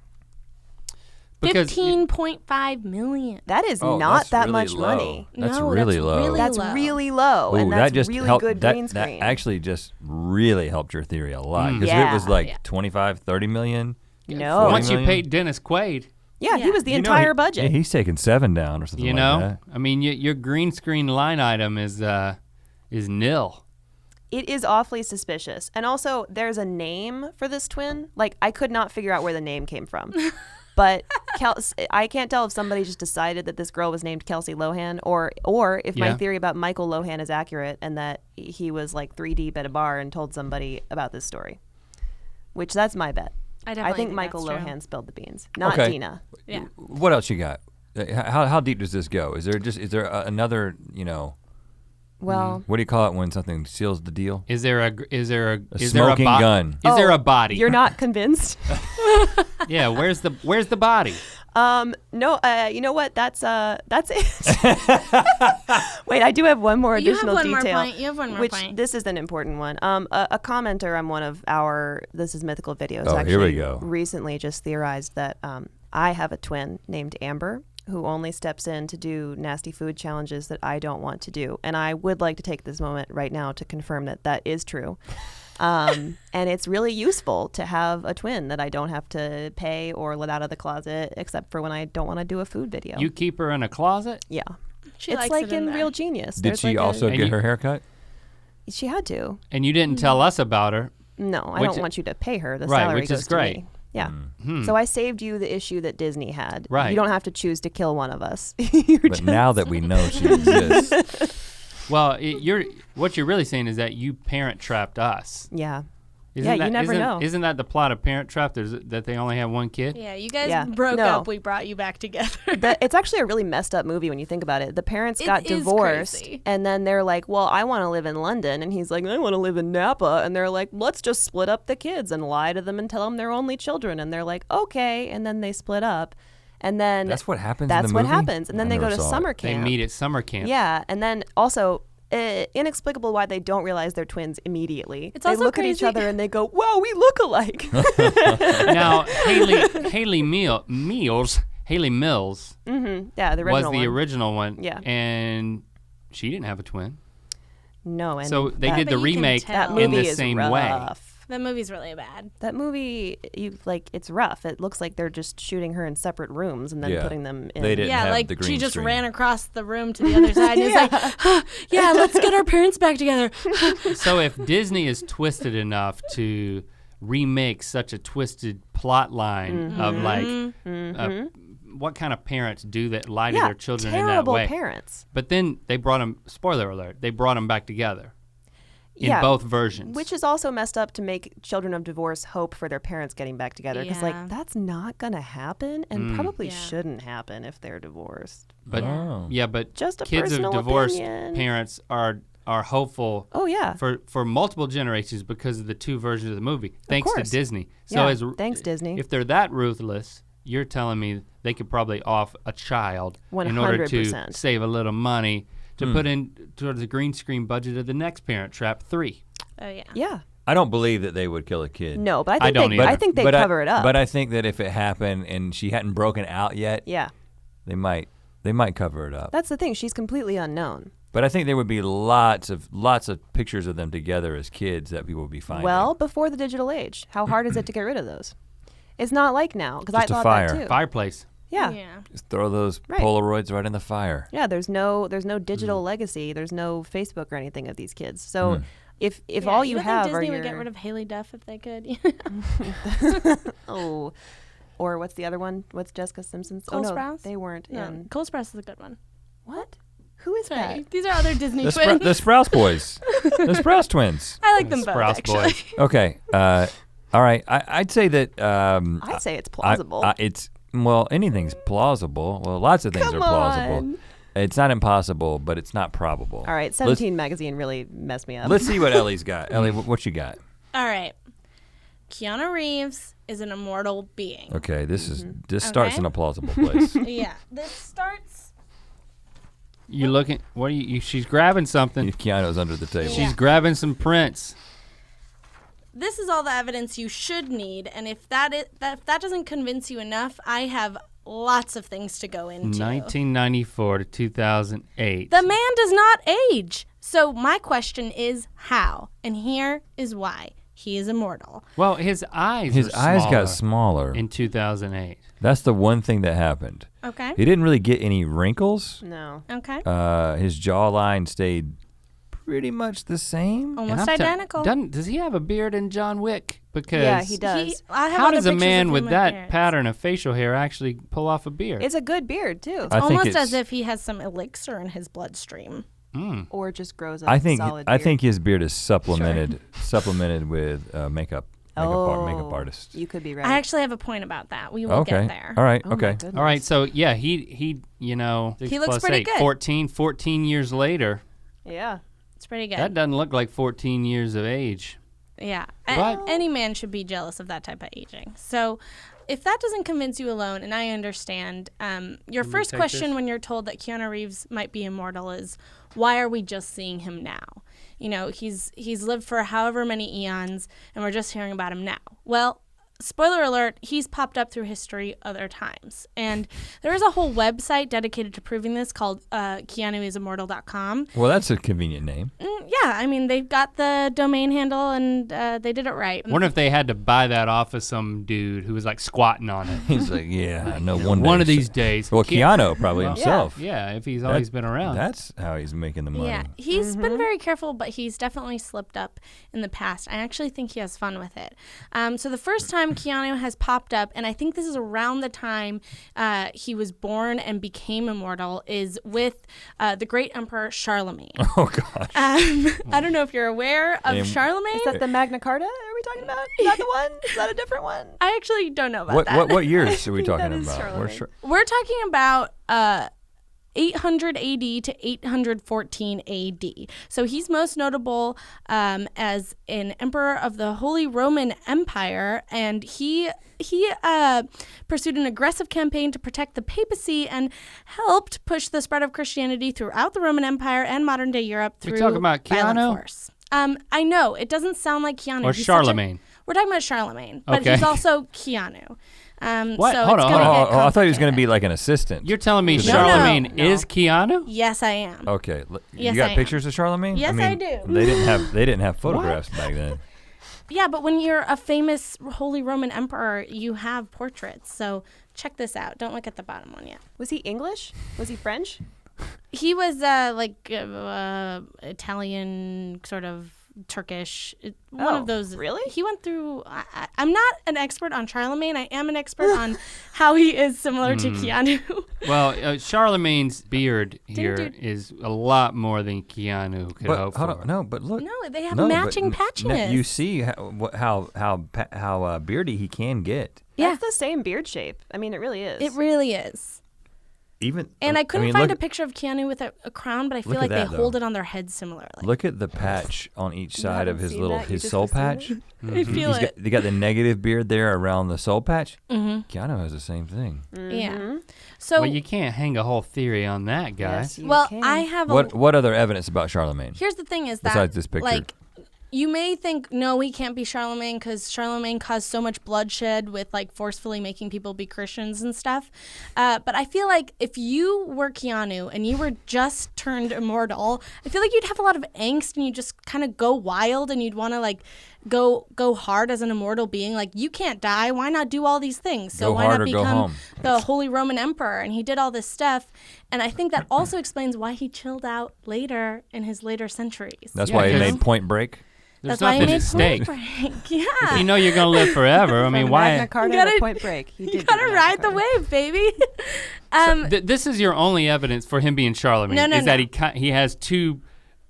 B: Because
D: 15.5 million.
C: That is
A: Oh,
C: not
A: that's
C: that
A: really
C: much
A: low.
C: money.
A: That's
D: No,
A: really
D: that's
A: low.
D: really
C: That's
D: low.
C: really low, and
A: Ooh,
C: that's
A: that just
C: really
A: helped,
C: good green screen.
A: That actually just really helped your theory a lot. Because
C: Yeah.
A: it was like
D: Yeah.
A: 25, 30 million.
C: No.
A: 40
B: once you
A: million?
B: paid Dennis Quaid,
C: Yeah, he was the
A: You know,
C: entire
A: he-
C: budget.
A: Yeah, he's taking 7 down or something
B: you
A: like
B: know?
A: that.
B: I mean, your green screen line item is nil.
C: It is awfully suspicious. And also, there's a name for this twin. Like, I could not figure out where the name came from. But I can't tell if somebody just decided that this girl was named Kelsey Lohan or if my
B: Yeah.
C: theory about Michael Lohan is accurate and that he was like 3 deep at a bar and told somebody about this story. Which that's my bet.
D: I
C: I
D: definitely
C: think Michael
D: that's true.
C: Lohan spilled the beans, not
A: Okay.
C: Dina.
D: Yeah.
A: What else you got? How deep does this go? Is there another,
C: Well,
A: what do you call it when something seals the deal?
B: Is there a
A: smoking gun.
B: Is there
C: Oh,
B: a body?
C: you're not convinced?
B: Yeah, where's the body?
C: No, you know what? That's it. Wait, I do have one more
D: You have
C: additional
D: one more
C: detail.
D: point. You have one more
C: which
D: point.
C: This is an important one. A commenter on one of our This Is Mythical videos
A: Oh,
C: actually
A: here we go.
C: recently just theorized that I have a twin named Amber who only steps in to do nasty food challenges that I don't want to do. And I would like to take this moment right now to confirm that that is true. And it's really useful to have a twin that I don't have to pay or let out of the closet, except for when I don't want to do a food video.
B: You keep her in a closet?
C: Yeah.
D: She
C: It's
D: likes
C: like
D: it
C: in
D: there.
C: Real Genius.
A: Did
C: There's
A: she
C: like
A: also
B: And
A: get
B: you-
A: her hair cut?
C: She had to.
B: And you didn't tell us about her.
C: No, I
B: Which-
C: don't want you to pay her. The
B: Right,
C: salary
B: which
C: goes
B: is
C: to
B: great.
C: me. Yeah.
A: Hmm.
C: So I saved you the issue that Disney had.
B: Right.
C: You don't have to choose to kill one of us. You're
A: But
C: just-
A: now that we know she exists,
B: Well, what you're really saying is that you parent trapped us.
C: Yeah.
B: Isn't
C: Yeah, you never know.
B: Isn't that the plot of Parent Trap? That they only have one kid?
D: Yeah, you guys
C: Yeah.
D: broke
C: No.
D: up. We brought you back together.
C: It's actually a really messed up movie when you think about it. The parents
D: It
C: got
D: is
C: divorced
D: crazy.
C: and then they're like, well, I want to live in London. And he's like, I want to live in Napa. And they're like, let's just split up the kids and lie to them and tell them they're only children. And they're like, okay. And then they split up. And then
A: that's what happens in
C: that's
A: the
C: what
A: movie?
C: happens. And then
A: I
C: they go
A: never
C: to
A: saw it.
C: summer
B: They
C: camp.
B: meet at summer camp.
C: Yeah, and then also inexplicable why they don't realize they're twins immediately.
D: It's
C: they
D: also
C: look at each
D: crazy.
C: other and they go, "Wow, we look alike."
B: Now, Haley Mills
C: Yeah, the
B: was
C: original
B: the
C: one.
B: original one.
C: Yeah.
B: And she didn't have a twin.
C: No, and
B: So they
C: that,
B: did the
D: But you can
B: remake
D: tell.
C: that movie
B: in the
C: is
B: same
C: rough.
B: way.
D: That movie's really bad.
C: That movie, it's rough. It looks like they're just shooting her in separate rooms and then
A: Yeah.
C: putting them in.
A: They didn't
D: Yeah,
A: have
D: like
A: the green
D: she just
A: screen.
D: ran across the room to the other side and is like, yeah, let's get our parents back together.
B: So if Disney is twisted enough to remake such a twisted plot line of like, what kind of parents do that lie to
C: Yeah,
B: their children in that
C: terrible
B: way?
C: parents.
B: But then they brought them, spoiler alert, they brought them back together in
C: Yeah,
B: both versions.
C: Which is also messed up to make children of divorce hope for their parents getting back together. Because,
D: Yeah.
C: like, that's not going to happen and probably
D: Yeah.
C: shouldn't happen if they're divorced.
B: but
A: Oh.
B: yeah, but
C: Just a
B: kids of
C: personal
B: divorced
C: opinion.
B: parents are hopeful
C: Oh, yeah.
B: for multiple generations because of the two versions of the movie, thanks to
C: course.
B: Disney. So
C: Yeah,
B: as
C: thanks, Disney.
B: If they're that ruthless, you're telling me they could probably off a child in order to
C: 100%.
B: save a little money to put in towards the green screen budget of the next Parent Trap 3.
D: Oh, yeah.
C: Yeah.
A: I don't believe that they would kill a kid.
C: No, but
B: I don't either.
C: I think they
A: But
C: cover it up.
A: But I think that if it happened and she hadn't broken out yet,
C: yeah.
A: they might cover it up.
C: That's the thing. She's completely unknown.
A: But I think there would be lots of pictures of them together as kids that people would be finding.
C: Well, before the digital age, how hard is it to get rid of those? It's not like now, because I
A: Just a
C: thought
A: fire.
C: that too.
B: Fireplace.
C: Yeah.
D: Yeah.
A: just throw those
C: Right.
A: Polaroids right in the fire.
C: Yeah, there's no digital legacy. There's no Facebook or anything of these kids. So if
D: Yeah,
C: all you
D: don't
C: have
D: think
C: are
D: Disney
C: your
D: would get rid of Haley Duff if they could.
C: oh, or what's the other one? What's Jessica Simpson's?
D: Cole
C: oh no,
D: Sprouse?
C: they weren't
D: No,
C: in.
D: Cole Sprouse is a good one.
C: What? Who is
D: Sorry,
C: that?
D: these are other Disney
A: The,
D: twins.
A: the Sprouse boys. The Sprouse twins.
D: I like them both,
B: Sprouse
D: actually.
B: boys.
A: Okay. All right. I'd say that.
C: I'd say it's plausible.
A: Anything's plausible. Well, lots of things
C: Come
A: are plausible.
C: on.
A: It's not impossible, but it's not probable.
C: All right, 17 magazine really messed me up.
A: Let's see what Ellie's got. Ellie, what you got?
D: All right. Keanu Reeves is an immortal being.
A: Okay, this starts
D: Okay.
A: in a plausible place.
D: Yeah. This starts.
B: You looking? What are you? She's grabbing something.
A: Keanu's under the table.
B: She's grabbing some prints.
D: this is all the evidence you should need, and if that doesn't convince you enough, I have lots of things to go into.
B: 1994 to 2008.
D: The man does not age. So my question is how? And here is why. He is immortal.
B: Well, his eyes
A: got smaller
B: in 2008.
A: That's the one thing that happened.
D: Okay.
A: He didn't really get any wrinkles.
C: No.
D: Okay.
A: His jawline stayed pretty much the same.
D: Almost identical.
B: Does he have a beard in John Wick? Because
C: Yeah, he does.
B: how does a man with that pattern of facial hair actually pull off a beard?
C: It's a good beard too.
D: It's almost as if he has some elixir in his bloodstream.
C: Or just grows a solid beard.
A: I think his beard is supplemented with makeup artist.
C: You could be right.
D: I actually have a point about that. We will get there.
A: All right.
C: Oh
A: okay.
B: All right. So yeah, he
D: He looks pretty good.
B: 14 years later.
C: Yeah.
D: It's pretty good.
B: That doesn't look like 14 years of age.
D: Yeah.
B: But
D: Any man should be jealous of that type of aging. So if that doesn't convince you alone, and I understand, your first question when you're told that Keanu Reeves might be immortal is, why are we just seeing him now? You know, he's lived for however many eons, and we're just hearing about him now. Well, spoiler alert, he's popped up through history other times. And there is a whole website dedicated to proving this called KeanuIsImmortal.com.
A: Well, that's a convenient name.
D: Yeah, I mean, they've got the domain handle, and they did it right.
B: I wonder if they had to buy that off of some dude who was like squatting on it.
A: He's like, yeah, no wonder.
B: One of these days.
A: Well, Keanu probably himself.
B: Yeah, if he's always been around.
A: That's how he's making the money.
D: Yeah, he's been very careful, but he's definitely slipped up in the past. I actually think he has fun with it. So the first time Keanu has popped up, and I think this is around the time he was born and became immortal, is with the great emperor Charlemagne.
A: Oh, gosh.
D: I don't know if you're aware of Charlemagne.
C: Is that the Magna Carta? Are we talking about? Is that the one? Is that a different one?
D: I actually don't know about that.
A: What years are we talking
C: that is
A: about?
C: Charlemagne.
D: We're talking about 800 AD to 814 AD. So he's most notable as an emperor of the Holy Roman Empire, and he pursued an aggressive campaign to protect the papacy and helped push the spread of Christianity throughout the Roman Empire and modern-day Europe through
B: We talking about
D: violent
B: Keanu?
D: force. I know, it doesn't sound like Keanu.
B: Or Charlemagne?
D: We're talking about Charlemagne, but
B: Okay.
D: he's also Keanu.
B: What?
D: So
B: Hold
D: it's
B: on,
D: gonna
B: hold
D: get
A: I thought he was going to be
D: complicated.
A: like an assistant.
B: You're telling me
A: No,
B: Charlemagne
C: no.
B: is Keanu?
D: Yes, I am.
A: Okay.
D: Yes,
A: you got
D: I am.
A: pictures of Charlemagne?
D: Yes,
A: I
D: I
A: mean,
D: do.
A: They didn't have photographs back then.
D: Yeah, but when you're a famous Holy Roman Emperor, you have portraits. So check this out. Don't look at the bottom one yet.
C: Was he English? Was he French?
D: He was Italian, sort of Turkish, one of those.
C: Really?
D: He went through. I'm not an expert on Charlemagne. I am an expert on how he is similar to Keanu.
B: Well, Charlemagne's beard here is a lot more than Keanu could hope
A: hold
B: for.
A: on, no, but look.
D: No, they have matching patchiness.
A: You see how beardy he can get.
D: Yeah.
C: That's the same beard shape. I mean, it really is.
D: It really is.
A: And
D: I couldn't find a picture of Keanu with a crown, but I feel
A: look
D: like
A: at
D: they
A: that,
D: hold
A: though.
D: it on their head similarly.
A: Look at the patch on each side of
C: haven't
A: his
C: seen that? You
A: his
C: just
A: soul
C: was saying
A: patch.
D: I feel it.
A: They got the negative beard there around the soul patch. Keanu has the same thing.
D: Yeah. So
B: Well, you can't hang a whole theory on that, guy.
C: Yes, you
D: well,
C: can.
D: I have
A: What other evidence about Charlemagne?
D: Here's the thing is that,
A: Besides this picture.
D: like, you may think, no, he can't be Charlemagne because Charlemagne caused so much bloodshed with, like, forcefully making people be Christians and stuff. But I feel like if you were Keanu and you were just turned immortal, I feel like you'd have a lot of angst and you'd just kind of go wild and you'd want to, like, go hard as an immortal being. Like, you can't die. Why not do all these things? So
A: Go
D: why
A: hard
D: not
A: or go
D: become
A: home.
D: the Holy Roman Emperor? And he did all this stuff. And I think that also explains why he chilled out later in his later centuries.
A: That's
B: Yeah,
A: why he
B: because-
A: made Point Break.
B: There's
D: That's why he
B: nothing
D: made
B: at stake.
D: Point Break. Yeah.
B: If you know you're gonna live forever, I mean,
C: From
B: why?
C: Magna Carta
D: You gotta-
C: to Point Break. He
D: You
C: did
D: gotta
C: do
D: ride the
C: Magna Carta.
D: wave, baby.
B: This is your only evidence for him being Charlemagne.
D: No,
B: is that he has two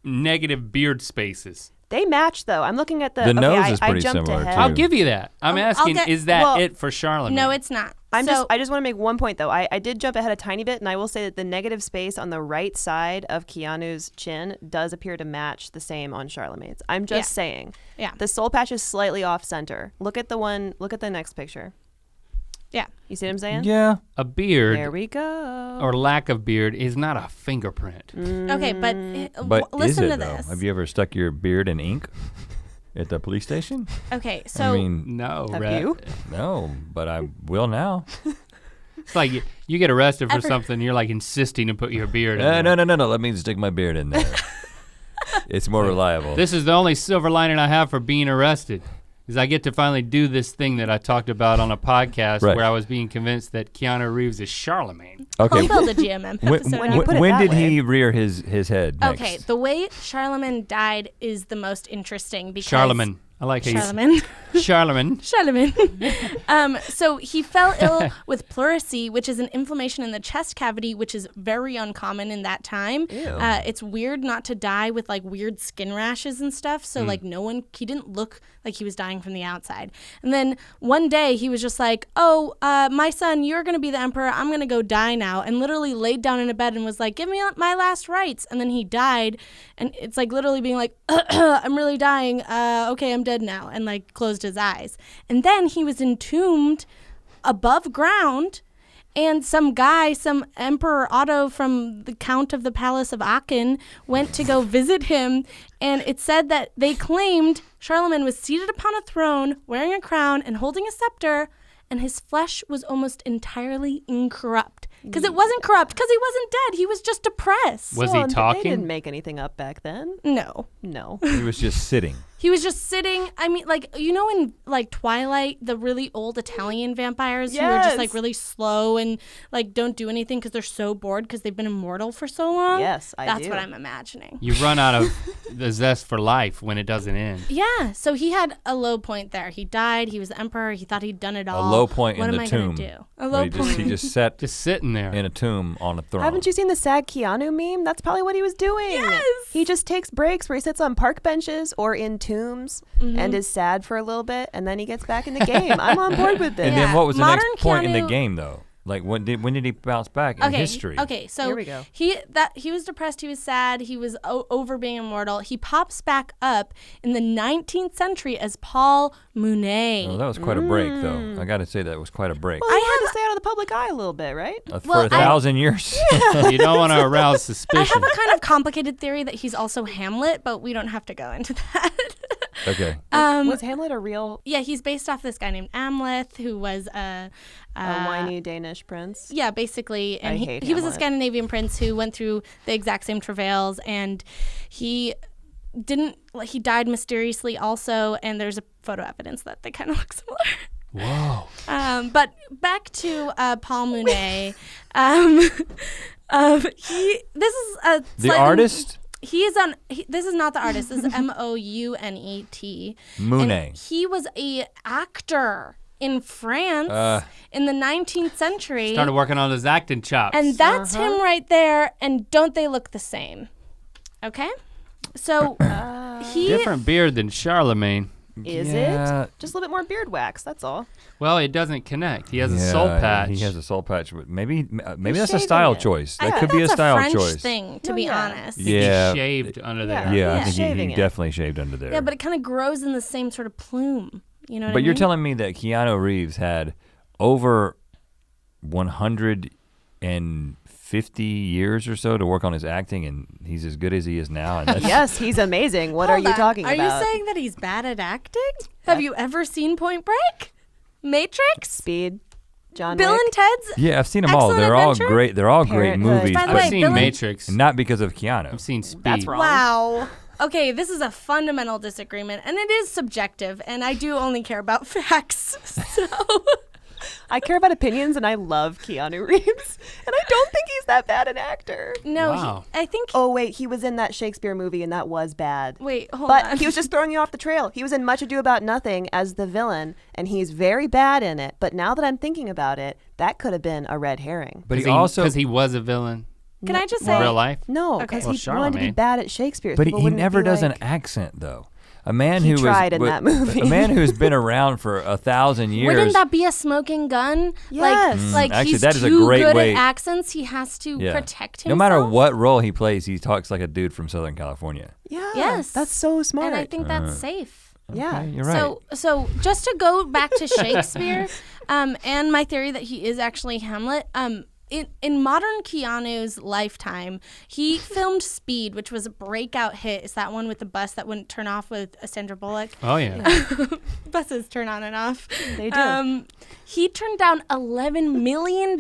B: negative beard spaces.
C: They match though. I'm looking at the.
A: The
C: okay,
A: nose is
C: I
A: pretty
C: jumped
A: similar,
C: ahead.
A: too.
B: I'll give you that. I'm
D: I'll
B: asking,
D: get-
B: is that
C: well,
B: it for Charlemagne?
D: No, it's not.
C: I
D: So-
C: just want to make one point though. I did jump ahead a tiny bit, and I will say that the negative space on the right side of Keanu's chin does appear to match the same on Charlemagne's. I'm just saying.
D: Yeah.
C: The soul patch is slightly off center. Look at the next picture.
D: Yeah.
C: You see what I'm saying?
A: Yeah.
B: A beard
C: There we go.
B: or lack of beard is not a fingerprint.
D: Okay, but,
A: But is
D: listen
A: it
D: to
A: though?
D: this.
A: Have you ever stuck your beard in ink? At the police station?
D: Okay, so
A: I mean,
B: No,
C: Have
B: Rhett.
C: you?
A: no, but I will now.
B: It's like you get arrested for something, you're like insisting to put your beard in there.
A: No. Let me stick my beard in there. It's more reliable.
B: This is the only silver lining I have for being arrested, is I get to finally do this thing that I talked about on a podcast
A: Right.
B: where I was being convinced that Keanu Reeves is Charlemagne.
A: Okay.
D: we'll build a GMM episode.
C: When you put it
A: when
C: that
A: did
C: way.
A: he rear his head next?
D: Okay, the way Charlemagne died is the most interesting because
B: Charlemagne. I like how
D: Charlemagne.
B: Charlemagne.
D: Charlemagne. So he fell ill with pleurisy, which is an inflammation in the chest cavity, which is very uncommon in that time. It's weird not to die with like weird skin rashes and stuff. So like he didn't look like he was dying from the outside. And then one day he was just like, oh, my son, you're going to be the emperor. I'm going to go die now. And literally laid down in a bed and was like, give me my last rites. And then he died. And it's like literally being like, I'm really dying. Okay, I'm dead now. And like closed his eyes. And then he was entombed above ground. And some Emperor Otto from the Count of the Palace of Aachen went to go visit him. And it said that they claimed Charlemagne was seated upon a throne, wearing a crown and holding a scepter, and his flesh was almost entirely incorrupt. Because it wasn't corrupt, because he wasn't dead. He was just depressed.
B: Was he
C: They
B: talking?
C: didn't make anything up back then.
D: No.
C: No.
A: He was just sitting.
D: He was just sitting. I mean, like, you know in, like, Twilight, the really old Italian vampires who are just, like,
C: Yes.
D: really slow and, like, don't do anything because they're so bored because they've been immortal for so long?
C: Yes, I
D: That's
C: do.
D: what I'm imagining.
B: You run out of the zest for life when it doesn't end.
D: Yeah, so he had a low point there. He died. He was the emperor. He thought he'd done it all.
A: A low point
D: what
A: in
D: am
A: the
D: I
A: tomb.
D: Gonna do? A
A: Where
D: low
A: he
D: point.
A: just sat
B: Just sitting there.
A: in a tomb on a throne.
C: Haven't you seen the sad Keanu meme? That's probably what he was doing.
D: Yes!
C: He just takes breaks where he sits on park benches or in tombs and is sad for a little bit, and then he gets back in the game. I'm on board with this.
A: And
D: Yeah.
A: then what was the
D: Modern
A: next point in the
D: Keanu-
A: game though? Like when did he bounce back in history?
D: Okay, so
C: Here we go.
D: he was depressed, he was sad, he was over being immortal. He pops back up in the 19th century as Paul Monet.
A: Oh, that was quite a break though. I got to say that was quite a break.
C: Well, he wanted to stay out of the public eye a little bit, right?
A: For 1,000 years.
B: You don't want to arouse
D: I
B: suspicion.
D: have a kind of complicated theory that he's also Hamlet, but we don't have to go into that.
A: Okay.
C: Was Hamlet a real
D: Yeah, he's based off this guy named Amleth, who was
C: a whiny Danish prince?
D: yeah, basically, and
C: I
D: he
C: hate
D: was a
C: Hamlet.
D: Scandinavian prince who went through the exact same travails, and he died mysteriously also, and there's a photo evidence that they kind of look similar.
B: Whoa.
D: But back to Paul Monet. This is a
A: The artist?
D: This is not the artist. This is Mounet.
A: Monet.
D: And he was a actor in France in the 19th century.
B: Started working on his acting chops.
D: And that's him right there. And don't they look the same? Okay? So he
B: Different beard than Charlemagne.
C: Is
A: Yeah.
C: it? Just a little bit more beard wax, that's all.
B: Well, it doesn't connect. He has a soul patch.
A: He has a soul patch. Maybe
C: He's
A: that's a
C: shaving
A: style
C: it.
A: choice.
D: I
A: That
D: think
A: could be a
D: that's
A: style
D: French
A: choice.
D: thing, to
C: Oh,
D: be
C: yeah.
D: honest.
A: Yeah.
B: He shaved under
C: Yeah.
B: there.
A: Yeah, I
C: Yeah.
A: think he
C: Shaving it.
A: definitely shaved under there.
D: Yeah, but it kind of grows in the same sort of plume. You know what I
A: But
D: mean?
A: you're telling me that Keanu Reeves had over 150 years or so to work on his acting, and he's as good as he is now. And that's,
C: Yes, he's amazing. What are
D: Hold
C: you
D: on.
C: talking
D: Are
C: about?
D: you saying that he's bad at acting? Have you ever seen Point Break? Matrix?
C: Speed, John
D: Bill
C: Wick?
D: and Ted's?
A: yeah, I've seen them all.
D: Excellent
A: They're all
D: Adventure?
A: great. They're all great
C: Parenthood.
A: movies,
D: By the
B: I've
D: way,
A: but
B: seen
D: Bill and-
B: Matrix.
A: not because of Keanu.
B: I've seen Speed.
C: That's wrong.
D: Wow. Okay, this is a fundamental disagreement, and it is subjective, and I do only care about facts. So
C: I care about opinions, and I love Keanu Reeves, and I don't think he's that bad an actor.
D: no,
B: Wow.
D: I think.
C: Oh wait, he was in that Shakespeare movie, and that was bad.
D: Wait, hold
C: But
D: on.
C: he was just throwing you off the trail. He was in Much Ado About Nothing as the villain, and he's very bad in it. But now that I'm thinking about it, that could have been a red herring.
A: But he also,
B: because he was a villain
D: Can I just
B: in
D: say?
B: real life.
C: No,
D: Okay.
C: because
B: Well,
C: he wanted to be
B: Charlemagne.
C: bad at Shakespeare.
A: but
C: People
A: he
C: wouldn't
A: never
C: be
A: does
C: like,
A: an accent though. A man
C: He
A: who
C: tried in that movie.
A: A man who's been around for 1,000 years.
D: Wouldn't that be a smoking gun?
C: Yes.
D: Like
A: Actually,
D: he's
A: that is a
D: too
A: great
D: good
A: way-
D: at accents. He has to protect himself.
A: No matter what role he plays, he talks like a dude from Southern California.
C: Yeah.
D: Yes.
C: That's so smart.
D: And I think that's safe.
C: yeah.
A: Okay, you're right.
D: So just to go back to Shakespeare, and my theory that he is actually Hamlet. in modern Keanu's lifetime, he filmed Speed, which was a breakout hit. It's that one with the bus that wouldn't turn off with Sandra Bullock.
B: Oh, yeah.
D: Buses turn on and off.
C: They do.
D: He turned down $11 million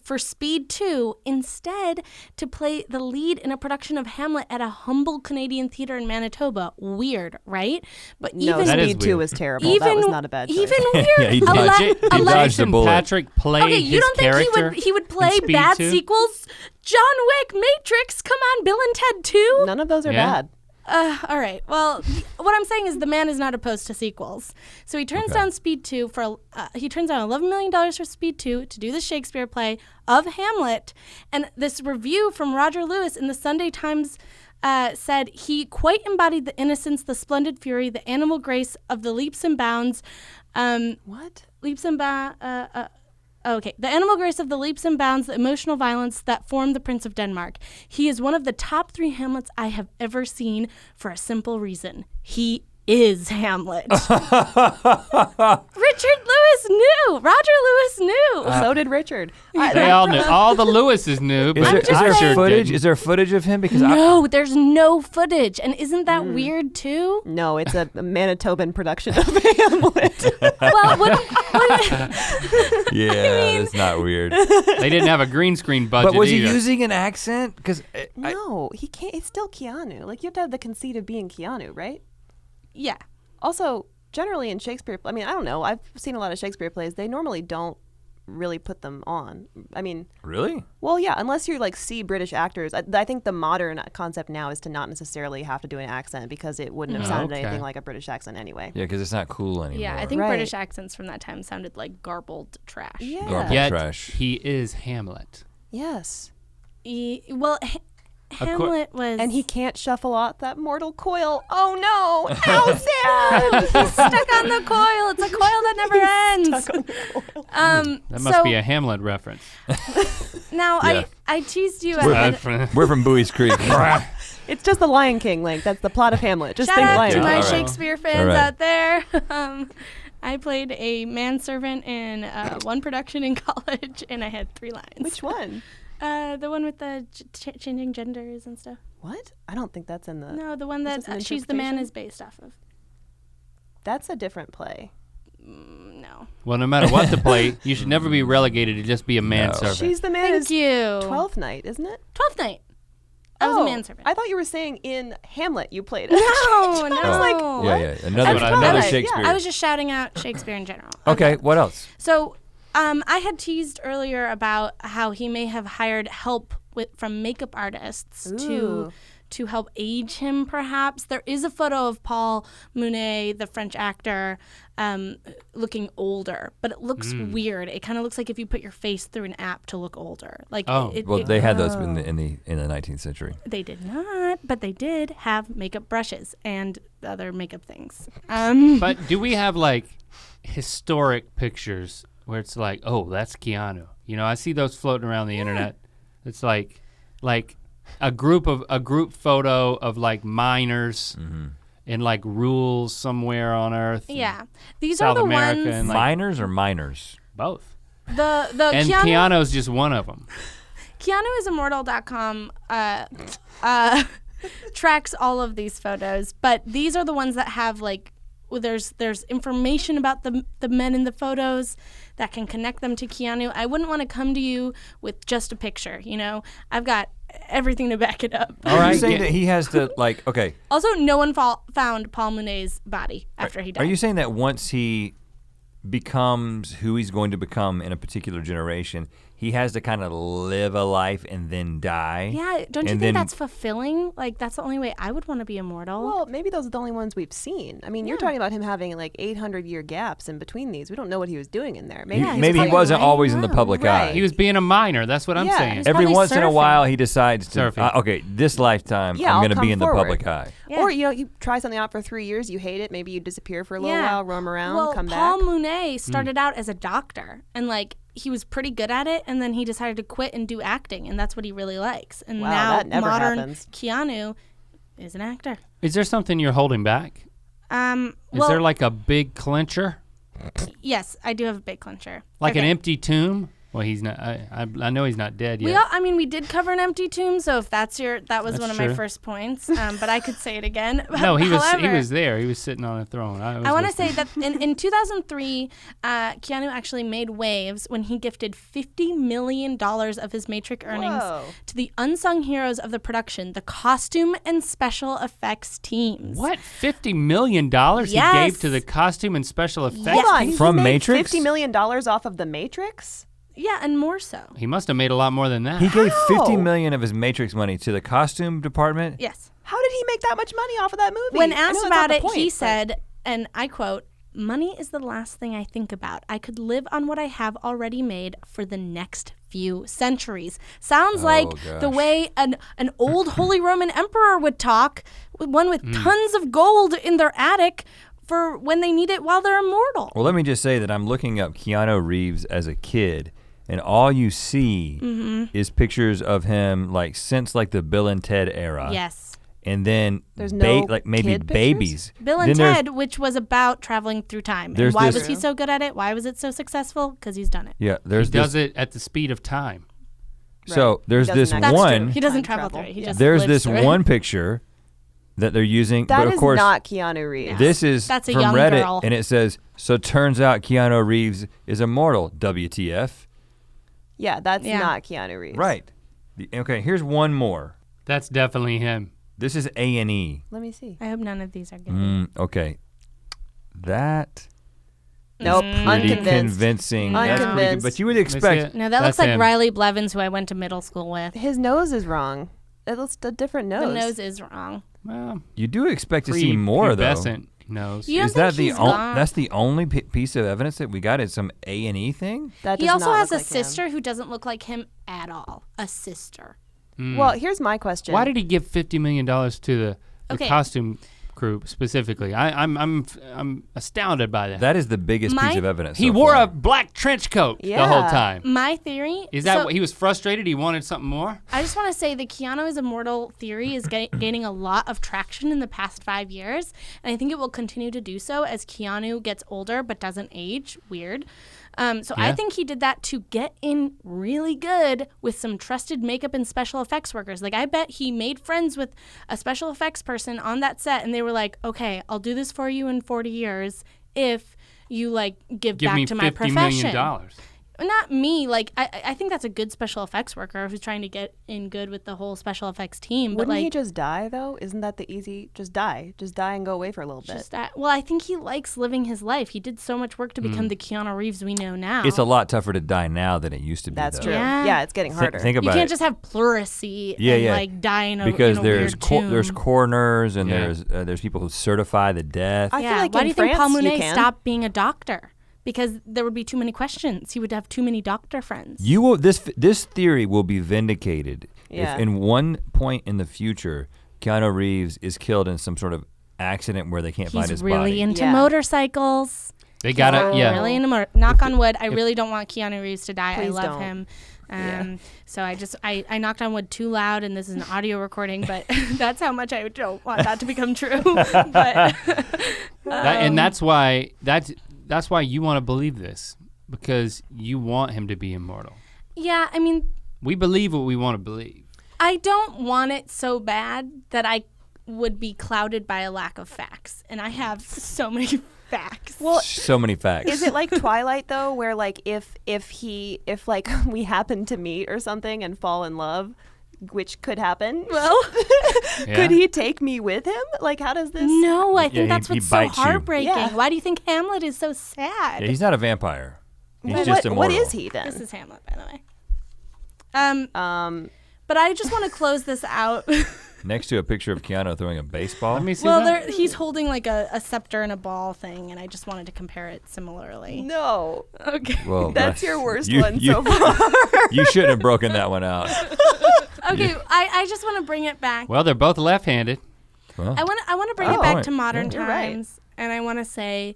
D: for Speed 2 instead to play the lead in a production of Hamlet at a humble Canadian theater in Manitoba. Weird, right? But
C: No,
D: even
C: Speed 2 was terrible. That was not a bad choice.
D: Even weird.
A: Yeah, he dodged the
B: Jason
A: bullet.
B: Patrick played
D: Okay, you
B: his
D: don't think
B: character
D: he would play
B: in Speed
D: bad
B: 2?
D: sequels? John Wick, Matrix, come on, Bill and Ted 2?
C: None of those are
B: Yeah.
C: bad.
D: All right. Well, what I'm saying is the man is not opposed to sequels. So he turns down Speed 2 for he turns down $11 million for Speed 2 to do the Shakespeare play of Hamlet. And this review from Roger Lewis in the Sunday Times said he quite embodied the innocence, the splendid fury, the animal grace of the leaps and bounds.
C: What?
D: Leaps and bounds. Okay, the animal grace of the leaps and bounds, the emotional violence that formed the Prince of Denmark. He is one of the top 3 Hamlets I have ever seen for a simple reason. He is Hamlet. Richard Lewis knew. Roger Lewis knew.
C: So did Richard.
B: They all knew. All the Lewises knew, but
A: Is there
B: Richard
A: footage?
B: didn't.
A: Is there footage of him? Because
D: No, there's no footage. And isn't that weird too?
C: No, it's a Manitoban production of Hamlet.
D: Well, what
A: yeah, that's not weird.
B: They didn't have a green screen budget
A: But was he
B: either.
A: using an accent? Because
C: No, he can't. It's still Keanu. Like, you have to have the conceit of being Keanu, right?
D: yeah.
C: Also, generally in Shakespeare, I mean, I don't know. I've seen a lot of Shakespeare plays. They normally don't really put them on. I mean,
A: really?
C: well, yeah, unless you like see British actors. I think the modern concept now is to not necessarily have to do an accent because it wouldn't have sounded
B: Okay.
C: anything like a British accent anyway.
A: Yeah, because it's not cool anymore.
D: Yeah, I think
C: Right.
D: British accents from that time sounded like garbled trash.
C: Yeah.
A: Garbage
B: Yet
A: trash.
B: he is Hamlet.
C: Yes.
D: Well, Hamlet was...
C: And he can't shuffle out that mortal coil. Oh no! How sad!
D: He's stuck on the coil. It's a coil that never ends.
C: Stuck on the coil.
B: That must be a Hamlet reference.
D: Now,
A: Yeah.
D: I teased you
A: We're-
D: ahead.
A: We're from Bowie's Creek.
C: It's just the Lion King link. That's the plot of Hamlet. Just
D: Shout
C: think
D: out
C: Lion
D: to
C: King.
D: my
A: All right.
D: Shakespeare
A: All
D: fans
A: right.
D: out there. I played a manservant in one production in college, and I had 3 lines.
C: Which one?
D: The one with the changing genders and stuff.
C: What? I don't think that's in the.
D: No, the one
C: Is
D: that
C: this an
D: She's the Man
C: interpretation?
D: is based off of.
C: That's a different play.
D: No.
B: Well, no matter what the play, you should never be relegated to just be a manservant.
C: She's the Man
D: Thank
C: is
D: you.
C: 12th Night, isn't it?
D: 12th Night. I was a manservant.
C: I thought you were saying in Hamlet you played it.
D: No,
C: I
D: no.
C: was like,
A: Yeah,
C: what?
A: yeah.
B: That's
A: Another
B: what I
A: another
B: meant.
A: Shakespeare.
D: I was just shouting out Shakespeare in general.
A: Okay, what else?
D: So I had teased earlier about how he may have hired help from makeup artists to help age him, perhaps. There is a photo of Paul Mounet, the French actor, looking older, but it looks weird. It kind of looks like if you put your face through an app to look older. Like,
B: Oh.
A: Well, they had those in the 19th century.
D: They did not, but they did have makeup brushes and other makeup things.
B: But do we have like historic pictures where it's like, oh, that's Keanu? You know, I see those floating around the internet. It's like a group photo of like miners in like rules somewhere on Earth.
D: Yeah, these
B: South
D: are the
B: America
D: ones.
B: and like
A: Miners or miners?
B: both.
D: The
B: And Keanu's just one of them.
D: KeanuIsImmortal.com tracks all of these photos, but these are the ones that have like, well, there's information about the men in the photos that can connect them to Keanu. I wouldn't want to come to you with just a picture, you know? I've got everything to back it up.
A: All right. Are you saying
B: Yeah.
A: that he has to like? Okay.
D: Also, no one found Paul Mounet's body after he died.
A: Are you saying that once he becomes who he's going to become in a particular generation, he has to kind of live a life and then die?
D: Yeah, don't you
A: And
D: think
A: then-
D: that's fulfilling? Like, that's the only way I would want to be immortal.
C: Well, maybe those are the only ones we've seen. I mean, you're talking about him having like 800-year gaps in between these. We don't know what he was doing in there. Maybe,
A: He-
C: he's
A: maybe he
C: playing
A: wasn't
C: around.
A: always in the public eye.
C: Right.
B: He was being a miner. That's what I'm
C: Yeah.
B: saying.
C: He's
A: Every
D: probably
A: once in a
D: surfing.
A: while, he decides to.
B: Surfing.
A: Okay, this lifetime,
C: Yeah,
A: I'm
C: I'll
A: going to be
C: come
A: in the
C: forward.
A: public eye.
D: Yeah.
C: Or, you know, you try something out for 3 years, you hate it, maybe you disappear for a little while, roam around,
D: well,
C: come
D: Paul
C: back.
D: Mounet started out as a doctor, and like he was pretty good at it, and then he decided to quit and do acting, and that's what he really likes. And
C: Wow,
D: now
C: that never
D: modern
C: happens.
D: Keanu is an actor.
B: Is there something you're holding back? Is
D: Well,
B: there like a big clincher?
D: yes, I do have a big clincher.
B: Like an
D: Okay.
B: empty tomb? Well, he's not. I know he's not dead yet.
D: We did cover an empty tomb, so if that was one of my first points. But I could say it again.
B: No, he was there. He was sitting on a throne. I
D: want to say that in 2003, Keanu actually made waves when he gifted $50 million of his Matrix earnings to the unsung heroes of the production, the costume and special effects teams.
B: What? $50 million he gave to the costume and special effects teams?
A: From Matrix?
C: $50 million off of the Matrix?
D: Yeah, and more so.
B: He must have made a lot more than that.
A: He gave $50 million of his Matrix money to the costume department?
D: Yes.
C: How did he make that much money off of that movie?
D: When asked about it, he said, and I quote, "Money is the last thing I think about. I could live on what I have already made for the next few centuries." Sounds like the way an old Holy Roman Emperor would talk, one with tons of gold in their attic for when they need it while they're immortal.
A: Well, let me just say that I'm looking up Keanu Reeves as a kid, and all you see is pictures of him since the Bill and Ted era.
D: Yes.
A: And then
C: there's no
A: maybe
C: kid
A: babies.
D: Bill and Ted, which was about traveling through time. And why was he so good at it? Why was it so successful? Because he's done it.
A: Yeah,
B: he does it at the speed of time.
A: So there's this
D: That's
A: one.
D: True. He doesn't travel through it. He just
A: there's
D: lives
A: this
D: through
A: one
D: it.
A: picture that they're using,
C: that
A: but of course
C: not Keanu Reeves.
A: This is
D: That's a
A: from
D: young
A: Reddit,
D: girl.
A: and it says, "So turns out Keanu Reeves is immortal." WTF?
C: Yeah, that's not Keanu Reeves.
A: Right. Okay, here's one more.
B: That's definitely him.
A: This is A&E.
C: Let me see.
D: I hope none of these are good.
A: Okay. That
C: Nope,
A: pretty
C: unconvinced.
A: convincing. That's pretty good. But you would expect.
D: No, that looks
B: That's
D: like
B: him.
D: Riley Blevins, who I went to middle school with.
C: His nose is wrong. It looks a different nose.
D: The nose is wrong.
B: Well,
A: You do expect to see more though.
B: Pubescent nose.
D: You don't
A: Is that
D: think he's got-
A: that's the only piece of evidence that we got? Is some A&E thing?
C: That
D: He
C: does
D: also
C: not
D: has
C: look
D: a
C: like
D: sister
C: him.
D: who doesn't look like him at all. A sister.
C: Well, here's my question.
B: Why did he give $50 million to the costume crew specifically? I'm astounded by that.
A: That is the biggest piece of evidence.
B: He
A: so
B: wore
A: far.
B: a black trench coat the whole time.
D: My theory
B: Is that what he was frustrated? He wanted something more?
D: I just want to say the Keanu is immortal theory is gaining a lot of traction in the past 5 years, and I think it will continue to do so as Keanu gets older but doesn't age. Weird. I think he did that to get in really good with some trusted makeup and special effects workers. I bet he made friends with a special effects person on that set, and they were like, "Okay, I'll do this for you in 40 years if you give back
B: me
D: to my
B: $50
D: profession."
B: million.
D: Not me. I think that's a good special effects worker who's trying to get in good with the whole special effects team.
C: Wouldn't
D: but
C: he just die though? Isn't that the easy? Just die and go away for a little bit.
D: Well, I think he likes living his life. He did so much work to become the Keanu Reeves we know now.
A: It's a lot tougher to die now than it used to be.
C: That's
A: though.
C: true.
D: Yeah.
C: Yeah, it's getting harder.
A: Think about
D: you can't
A: it.
D: just have pleurisy
A: Yeah,
D: and die in a
A: because
D: in a
A: there's
D: weird tomb.
A: there's coroners and
B: Yeah.
A: there's people who certify the death.
C: I feel
D: Yeah.
C: like
D: Why
C: in
D: do you think Paul
C: France you
D: Mounet
C: can.
D: stopped being a doctor? Because there would be too many questions. He would have too many doctor friends.
A: You will this theory will be vindicated
C: Yeah.
A: if in one point in the future Keanu Reeves is killed in some sort of accident where they can't find
D: He's
A: his
D: really
A: body.
D: into
C: Yeah.
D: motorcycles.
B: They got it, yeah.
D: Really into knock on wood. I really don't want Keanu Reeves to die.
C: Please
D: I love
C: don't.
D: him.
C: Yeah.
D: So I knocked on wood too loud, and this is an audio recording, but that's how much I don't want that to become true. But
B: And that's why you want to believe this, because you want him to be immortal.
D: yeah, I mean,
B: We believe what we want to believe.
D: I don't want it so bad that I would be clouded by a lack of facts, and I have so many facts.
C: Well,
A: So many facts.
C: is it like Twilight though, where if we happen to meet or something and fall in love, which could happen?
D: Well,
C: could he take me with him? How does this?
D: no, I think
A: Yeah,
D: that's
A: he
D: what's so
A: bites you.
D: heartbreaking.
C: Yeah.
D: Why do you think Hamlet is so sad?
A: Yeah, he's not a vampire. He's
C: Well,
A: just
C: what
A: immortal.
C: is he then?
D: This is Hamlet, by the way. But I just want to close this out.
A: Next to a picture of Keanu throwing a baseball.
B: Let me see
D: Well,
B: that.
D: he's holding a scepter and a ball thing, and I just wanted to compare it similarly.
C: No.
D: Okay.
A: Well,
C: That's your worst
A: you-
C: one
A: you-
C: so far.
A: You shouldn't have broken that one out.
D: Okay, I just want to bring it back.
B: Well, they're both left-handed.
A: Well,
D: I want to bring
C: Oh,
D: it back
A: point.
D: to modern
C: You're right.
D: times, and I want to say,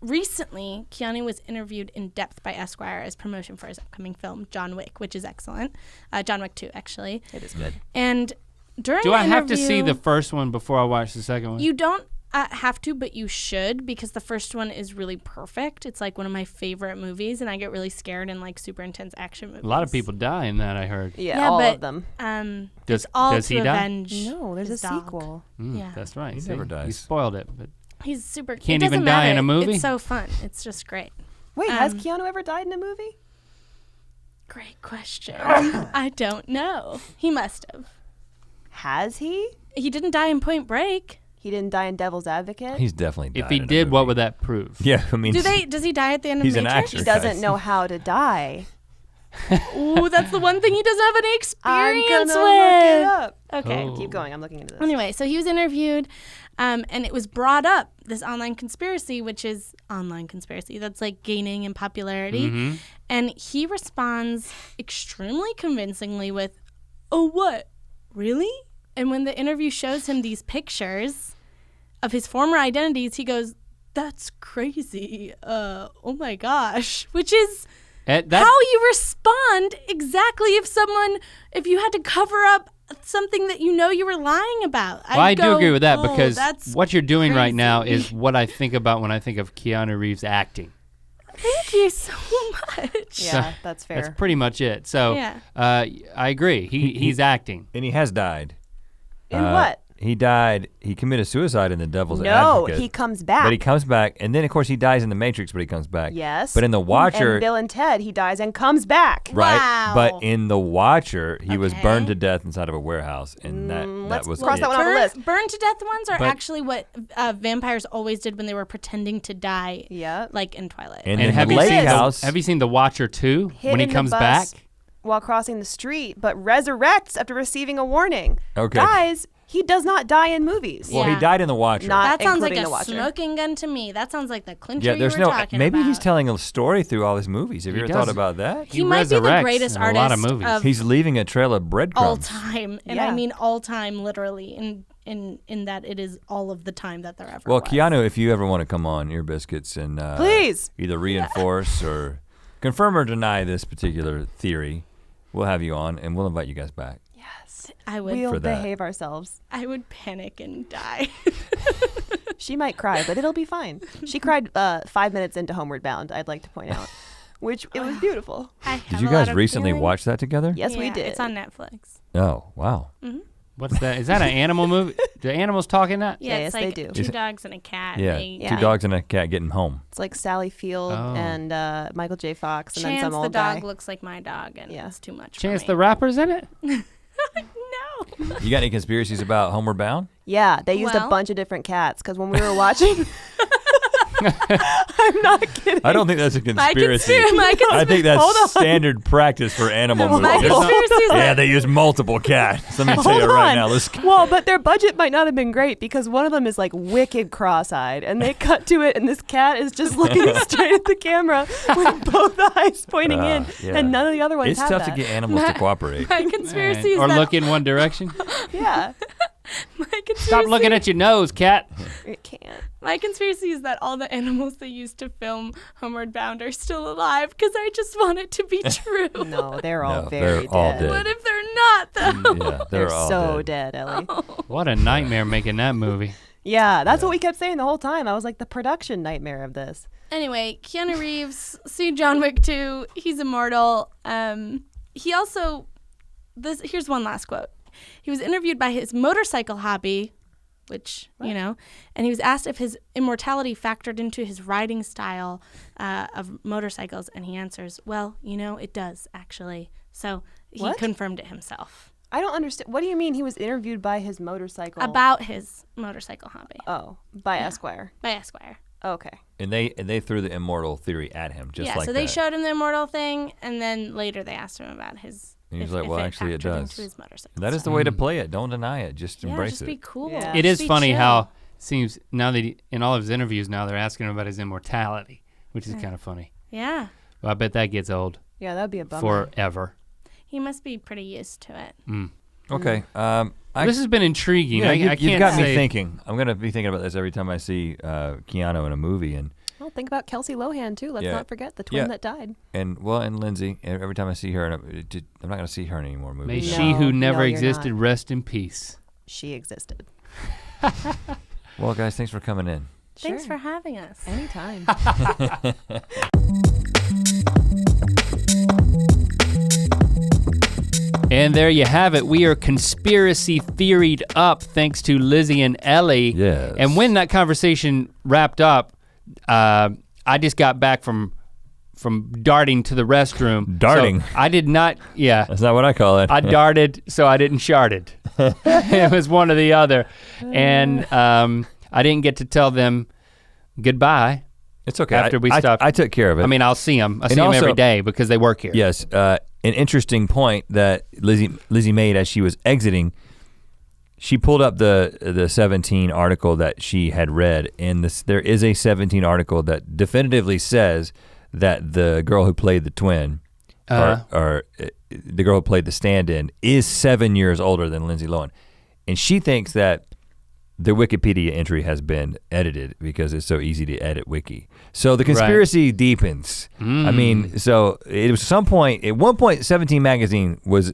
D: recently Keanu was interviewed in depth by Esquire as promotion for his upcoming film John Wick, which is excellent. John Wick 2, actually.
C: It is good.
D: And during
B: Do
D: the
B: I have to
D: interview,
B: see the first one before I watch the second one?
D: You don't. have to, but you should, because the first one is really perfect. It's like one of my favorite movies, and I get really scared in like super intense action movies.
B: A lot of people die in that, I heard.
C: Yeah, all
D: but,
C: of them.
B: Does
D: to
B: he die?
D: avenge
C: No, there's a
D: his dog.
C: sequel.
D: Yeah.
B: That's right.
A: He
B: See?
A: never dies.
B: You spoiled it, but
D: He's super.
B: Can't
D: it doesn't
B: even die in
D: matter.
B: a movie?
D: It's so fun. It's just great.
C: Wait, has Keanu ever died in a movie?
D: Great question. I don't know. He must have.
C: Has he?
D: He didn't die in Point Break.
C: He didn't die in Devil's Advocate?
A: He's definitely died
B: if he
A: in a
B: did, what
A: movie.
B: would that prove?
A: Yeah, I mean.
D: Does he die at the end of
A: He's an
D: Matrix?
A: actor.
C: He doesn't
A: guys.
C: know how to die.
D: Ooh, that's the one thing he doesn't have any
C: I'm
D: experience
C: gonna look it
D: with.
C: up.
D: Okay.
B: Oh.
C: Keep going. I'm looking into this.
D: Anyway, so he was interviewed, and it was brought up, this online conspiracy, which is online conspiracy that's like gaining in popularity.
B: Mm-hmm.
D: And he responds extremely convincingly with, "Oh, what? Really?" And when the interview shows him these pictures of his former identities, he goes, "That's crazy. Oh my gosh," which is how you respond exactly if you had to cover up something that you know you were lying about.
B: Well, I do agree with that,
D: "Oh,
B: because
D: that's
B: what you're doing right now
D: crazy."
B: is what I think about when I think of Keanu Reeves acting.
D: Thank you so much.
C: Yeah, that's fair.
B: That's pretty much it. So
D: Yeah.
B: I agree. He's acting.
A: And he has died.
C: In what?
A: He died, he committed suicide in the Devil's
C: No,
A: Advocate.
C: he comes back.
A: But he comes back, and then of course he dies in the Matrix, but he comes back.
C: Yes.
A: But in the Watcher,
C: And Bill and Ted, he dies and comes back.
A: right?
D: Wow.
A: But in the Watcher, he was
D: Okay.
A: burned to death inside of a warehouse, and that
C: let's
A: was
C: cross
A: it.
C: that one off the list.
D: Burned to death ones are
A: But-
D: actually what vampires always did when they were pretending to die,
C: Yep.
D: like in Twilight.
A: And
B: And
A: in
B: have
A: the
B: you
A: lake
B: seen
A: house,
B: have you seen The Watcher 2
C: Hit
B: when he
C: in the
B: comes back?
C: bus while crossing the street, but resurrects after receiving a warning.
A: Okay.
C: Guys, he does not die in movies.
A: well,
D: Yeah.
A: he died in the Watcher.
C: Not
D: that sounds like
C: including
D: a
C: the Watcher.
D: smoking gun to me. That sounds like the clincher
A: yeah,
D: you
A: there's
D: were
A: no.
D: talking
A: Maybe
D: about.
A: he's telling a story through all his movies. Have you
B: He
A: ever thought
B: does.
A: about that?
D: He might be the
B: resurrects
D: greatest
B: in a lot of
D: artist
B: movies.
D: of
A: He's leaving a trail of
D: all
A: breadcrumbs.
D: time, and
C: Yeah.
D: I mean all time, literally, in that it is all of the time that there ever
A: Well,
D: was.
A: Keanu, if you ever want to come on Ear Biscuits and
C: Please.
A: either reinforce or confirm or deny this particular theory, we'll have you on and we'll invite you guys back.
C: Yes.
D: I would,
C: We'll
A: For that.
C: behave ourselves.
D: I would panic and die.
C: She might cry, but it'll be fine. She cried 5 minutes into Homeward Bound, I'd like to point out, which it was beautiful.
D: I
A: Did
D: have
A: you
D: a lot
A: guys
D: of
A: recently
D: feeling.
A: watch that together?
C: Yes, we
D: Yeah,
C: did.
D: It's on Netflix.
A: Oh, wow.
B: What's that? Is that an animal movie? Do animals talk in that?
D: Yeah,
C: Yes,
D: it's
C: they
D: like
C: do.
D: two
A: Is it-
D: dogs and a cat.
A: Yeah,
D: They,
C: Yeah.
A: two dogs and a cat getting home.
C: It's like Sally Field
B: Oh.
C: and Michael J. Fox and then
D: Chance
C: some
D: the
C: old
D: dog
C: guy.
D: looks like my dog, and
C: Yeah.
D: it's too much.
B: Chance
D: for
B: the
D: me.
B: Rapper's in it?
D: No.
A: You got any conspiracies about Homeward Bound?
C: Yeah, they used a
D: Well-
C: bunch of different cats because when we were watching, I'm not kidding.
A: I don't think that's a conspiracy. I think
C: Hold on.
A: that's standard practice for animal
C: My
A: movies.
C: conspiracy is
A: Yeah, they use multiple cats. Let me tell you
C: Hold
A: right
C: on.
A: now. Let's
C: Well, but their budget might not have been great because one of them is like wicked cross-eyed, and they cut to it, and this cat is just looking straight at the camera with both eyes pointing in,
A: yeah.
C: and none of the other ones
A: It's
C: have
A: tough
C: that.
A: to get animals to cooperate.
D: My conspiracy is
B: or
D: that
B: look in one direction?
C: Yeah,
D: my conspiracy,
B: Stop looking at your nose, cat.
C: it can't.
D: My conspiracy is that all the animals they used to film Homeward Bound are still alive because I just want it to be true.
C: No, they're all
A: No,
C: very
A: they're all
C: dead.
A: dead.
D: What if they're not though?
A: Yeah,
C: They're
A: they're all
C: so
A: dead.
C: dead, Ellie.
B: What a nightmare making that movie.
C: Yeah, that's what we kept saying the whole time. I was like, the production nightmare of this.
D: Anyway, Keanu Reeves, see John Wick 2. He's immortal. He also, here's one last quote. He was interviewed by his motorcycle hobby, which, you know, and he was asked if his immortality factored into his riding style of motorcycles, and he answers, well, you know, it does, actually. So he
C: What?
D: confirmed it himself.
C: I don't understand. What do you mean he was interviewed by his motorcycle?
D: About his motorcycle hobby
C: Oh, by Esquire.
D: by Esquire.
C: Okay.
A: And they threw the immortal theory at him, just
D: Yeah,
A: like
D: so they
A: that.
D: showed him the immortal thing, and then later they asked him about his.
A: And he's
D: if-
A: like,
D: if
A: well, actually, it
D: factored
A: does.
D: into his motorcycle.
A: And that is the way to play it. Don't deny it. Just
D: Yeah,
A: embrace
D: just
A: it.
D: be cool.
C: Yeah.
B: It
D: Just
B: is
D: be
B: funny
D: chill.
B: how it seems now that in all of his interviews now they're asking him about his immortality, which is kind of funny.
D: Yeah,
B: Well, I bet that gets old
C: Yeah, that'd be a bummer.
B: forever.
D: he must be pretty used to it.
A: Okay.
B: This has been intriguing.
A: Yeah,
B: I
A: you've
B: can't
A: got
B: say,
A: me thinking. I'm gonna be thinking about this every time I see Keanu in a movie, and
C: Well, think about Kelsey Lohan too. Let's
A: Yeah.
C: not forget the twin
A: Yeah.
C: that died.
A: and Lindsay. Every time I see her, I'm not gonna see her in any more
B: May
A: movies.
C: No,
B: she who never
C: no, you're
B: existed
C: not.
B: rest in peace.
C: She existed.
A: Well, guys, thanks for coming in.
D: Thanks for having us.
C: Anytime.
B: And there you have it. We are conspiracy theoried up thanks to Lizzie and Ellie.
A: Yes.
B: And when that conversation wrapped up, I just got back from darting to the restroom.
A: Darting?
B: So I did not, yeah.
A: That's not what I call it.
B: I darted, so I didn't sharted. It was one or the other. And I didn't get to tell them goodbye.
A: It's okay.
B: After we stopped.
A: I took care of it.
B: I mean, I'll see them. I see them
A: also-
B: every day because they work here.
A: Yes, an interesting point that Lizzie made as she was exiting. She pulled up the 17 article that she had read, and there is a 17 article that definitively says that the girl who played the twin, or the girl who played the stand-in, is 7 years older than Lindsay Lohan, and she thinks that the Wikipedia entry has been edited because it's so easy to edit wiki. So the conspiracy deepens. I mean, so it was at one point 17 magazine was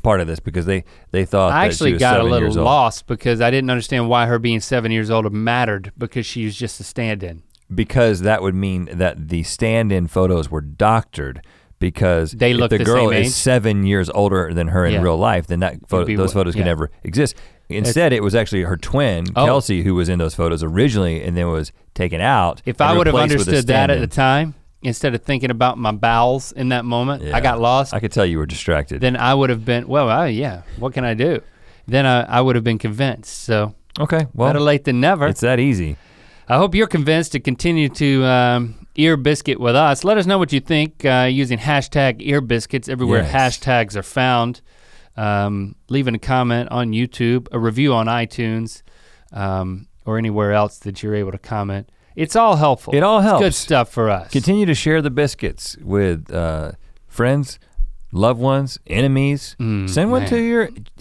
A: part of this because they thought
B: I
A: that
B: actually
A: she was
B: got a
A: 7
B: little
A: years old.
B: lost because I didn't understand why her being 7 years old mattered because she was just a stand-in.
A: Because that would mean that the stand-in photos were doctored because
B: They look
A: if
B: the
A: the girl
B: same age?
A: is 7 years older than her in
B: Yeah.
A: real life, then those photos can never exist. Instead, it was actually her twin, Kelsey, who was in those photos originally and then was taken out.
B: If I would have understood that at the time, instead of thinking about my bowels in that moment, I got lost.
A: I could tell you were distracted.
B: Then I would have been, yeah, what can I do? Then I would have been convinced, so.
A: Okay, well.
B: Better late than never.
A: It's that easy.
B: I hope you're convinced to continue to ear biscuit with us. Let us know what you think using hashtag ear biscuits everywhere hashtags are found. Leaving a comment on YouTube, a review on iTunes, or anywhere else that you're able to comment. It's all helpful.
A: It all helps.
B: It's good stuff for us.
A: Continue to share the biscuits with friends, loved ones, enemies. Send one to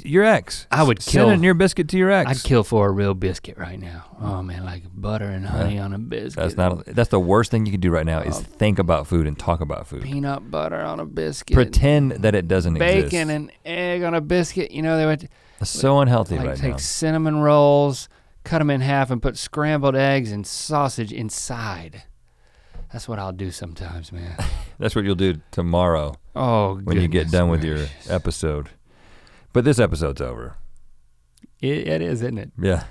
A: your ex.
B: I would
A: Send a near biscuit to your ex.
B: I'd kill for a real biscuit right now. Oh man, like butter and honey on a biscuit.
A: That's the worst thing you can do right now is think about food and talk about food.
B: Peanut butter on a biscuit.
A: Pretend that it doesn't exist.
B: Bacon and egg on a biscuit. You know, they would
A: It's so unhealthy
B: like
A: right
B: take
A: now.
B: cinnamon rolls, cut them in half and put scrambled eggs and sausage inside. That's what I'll do sometimes, man.
A: That's what you'll do tomorrow.
B: Oh,
A: when you get done with
B: gracious.
A: your episode. But this episode's over.
B: It is, isn't it?
A: Yeah.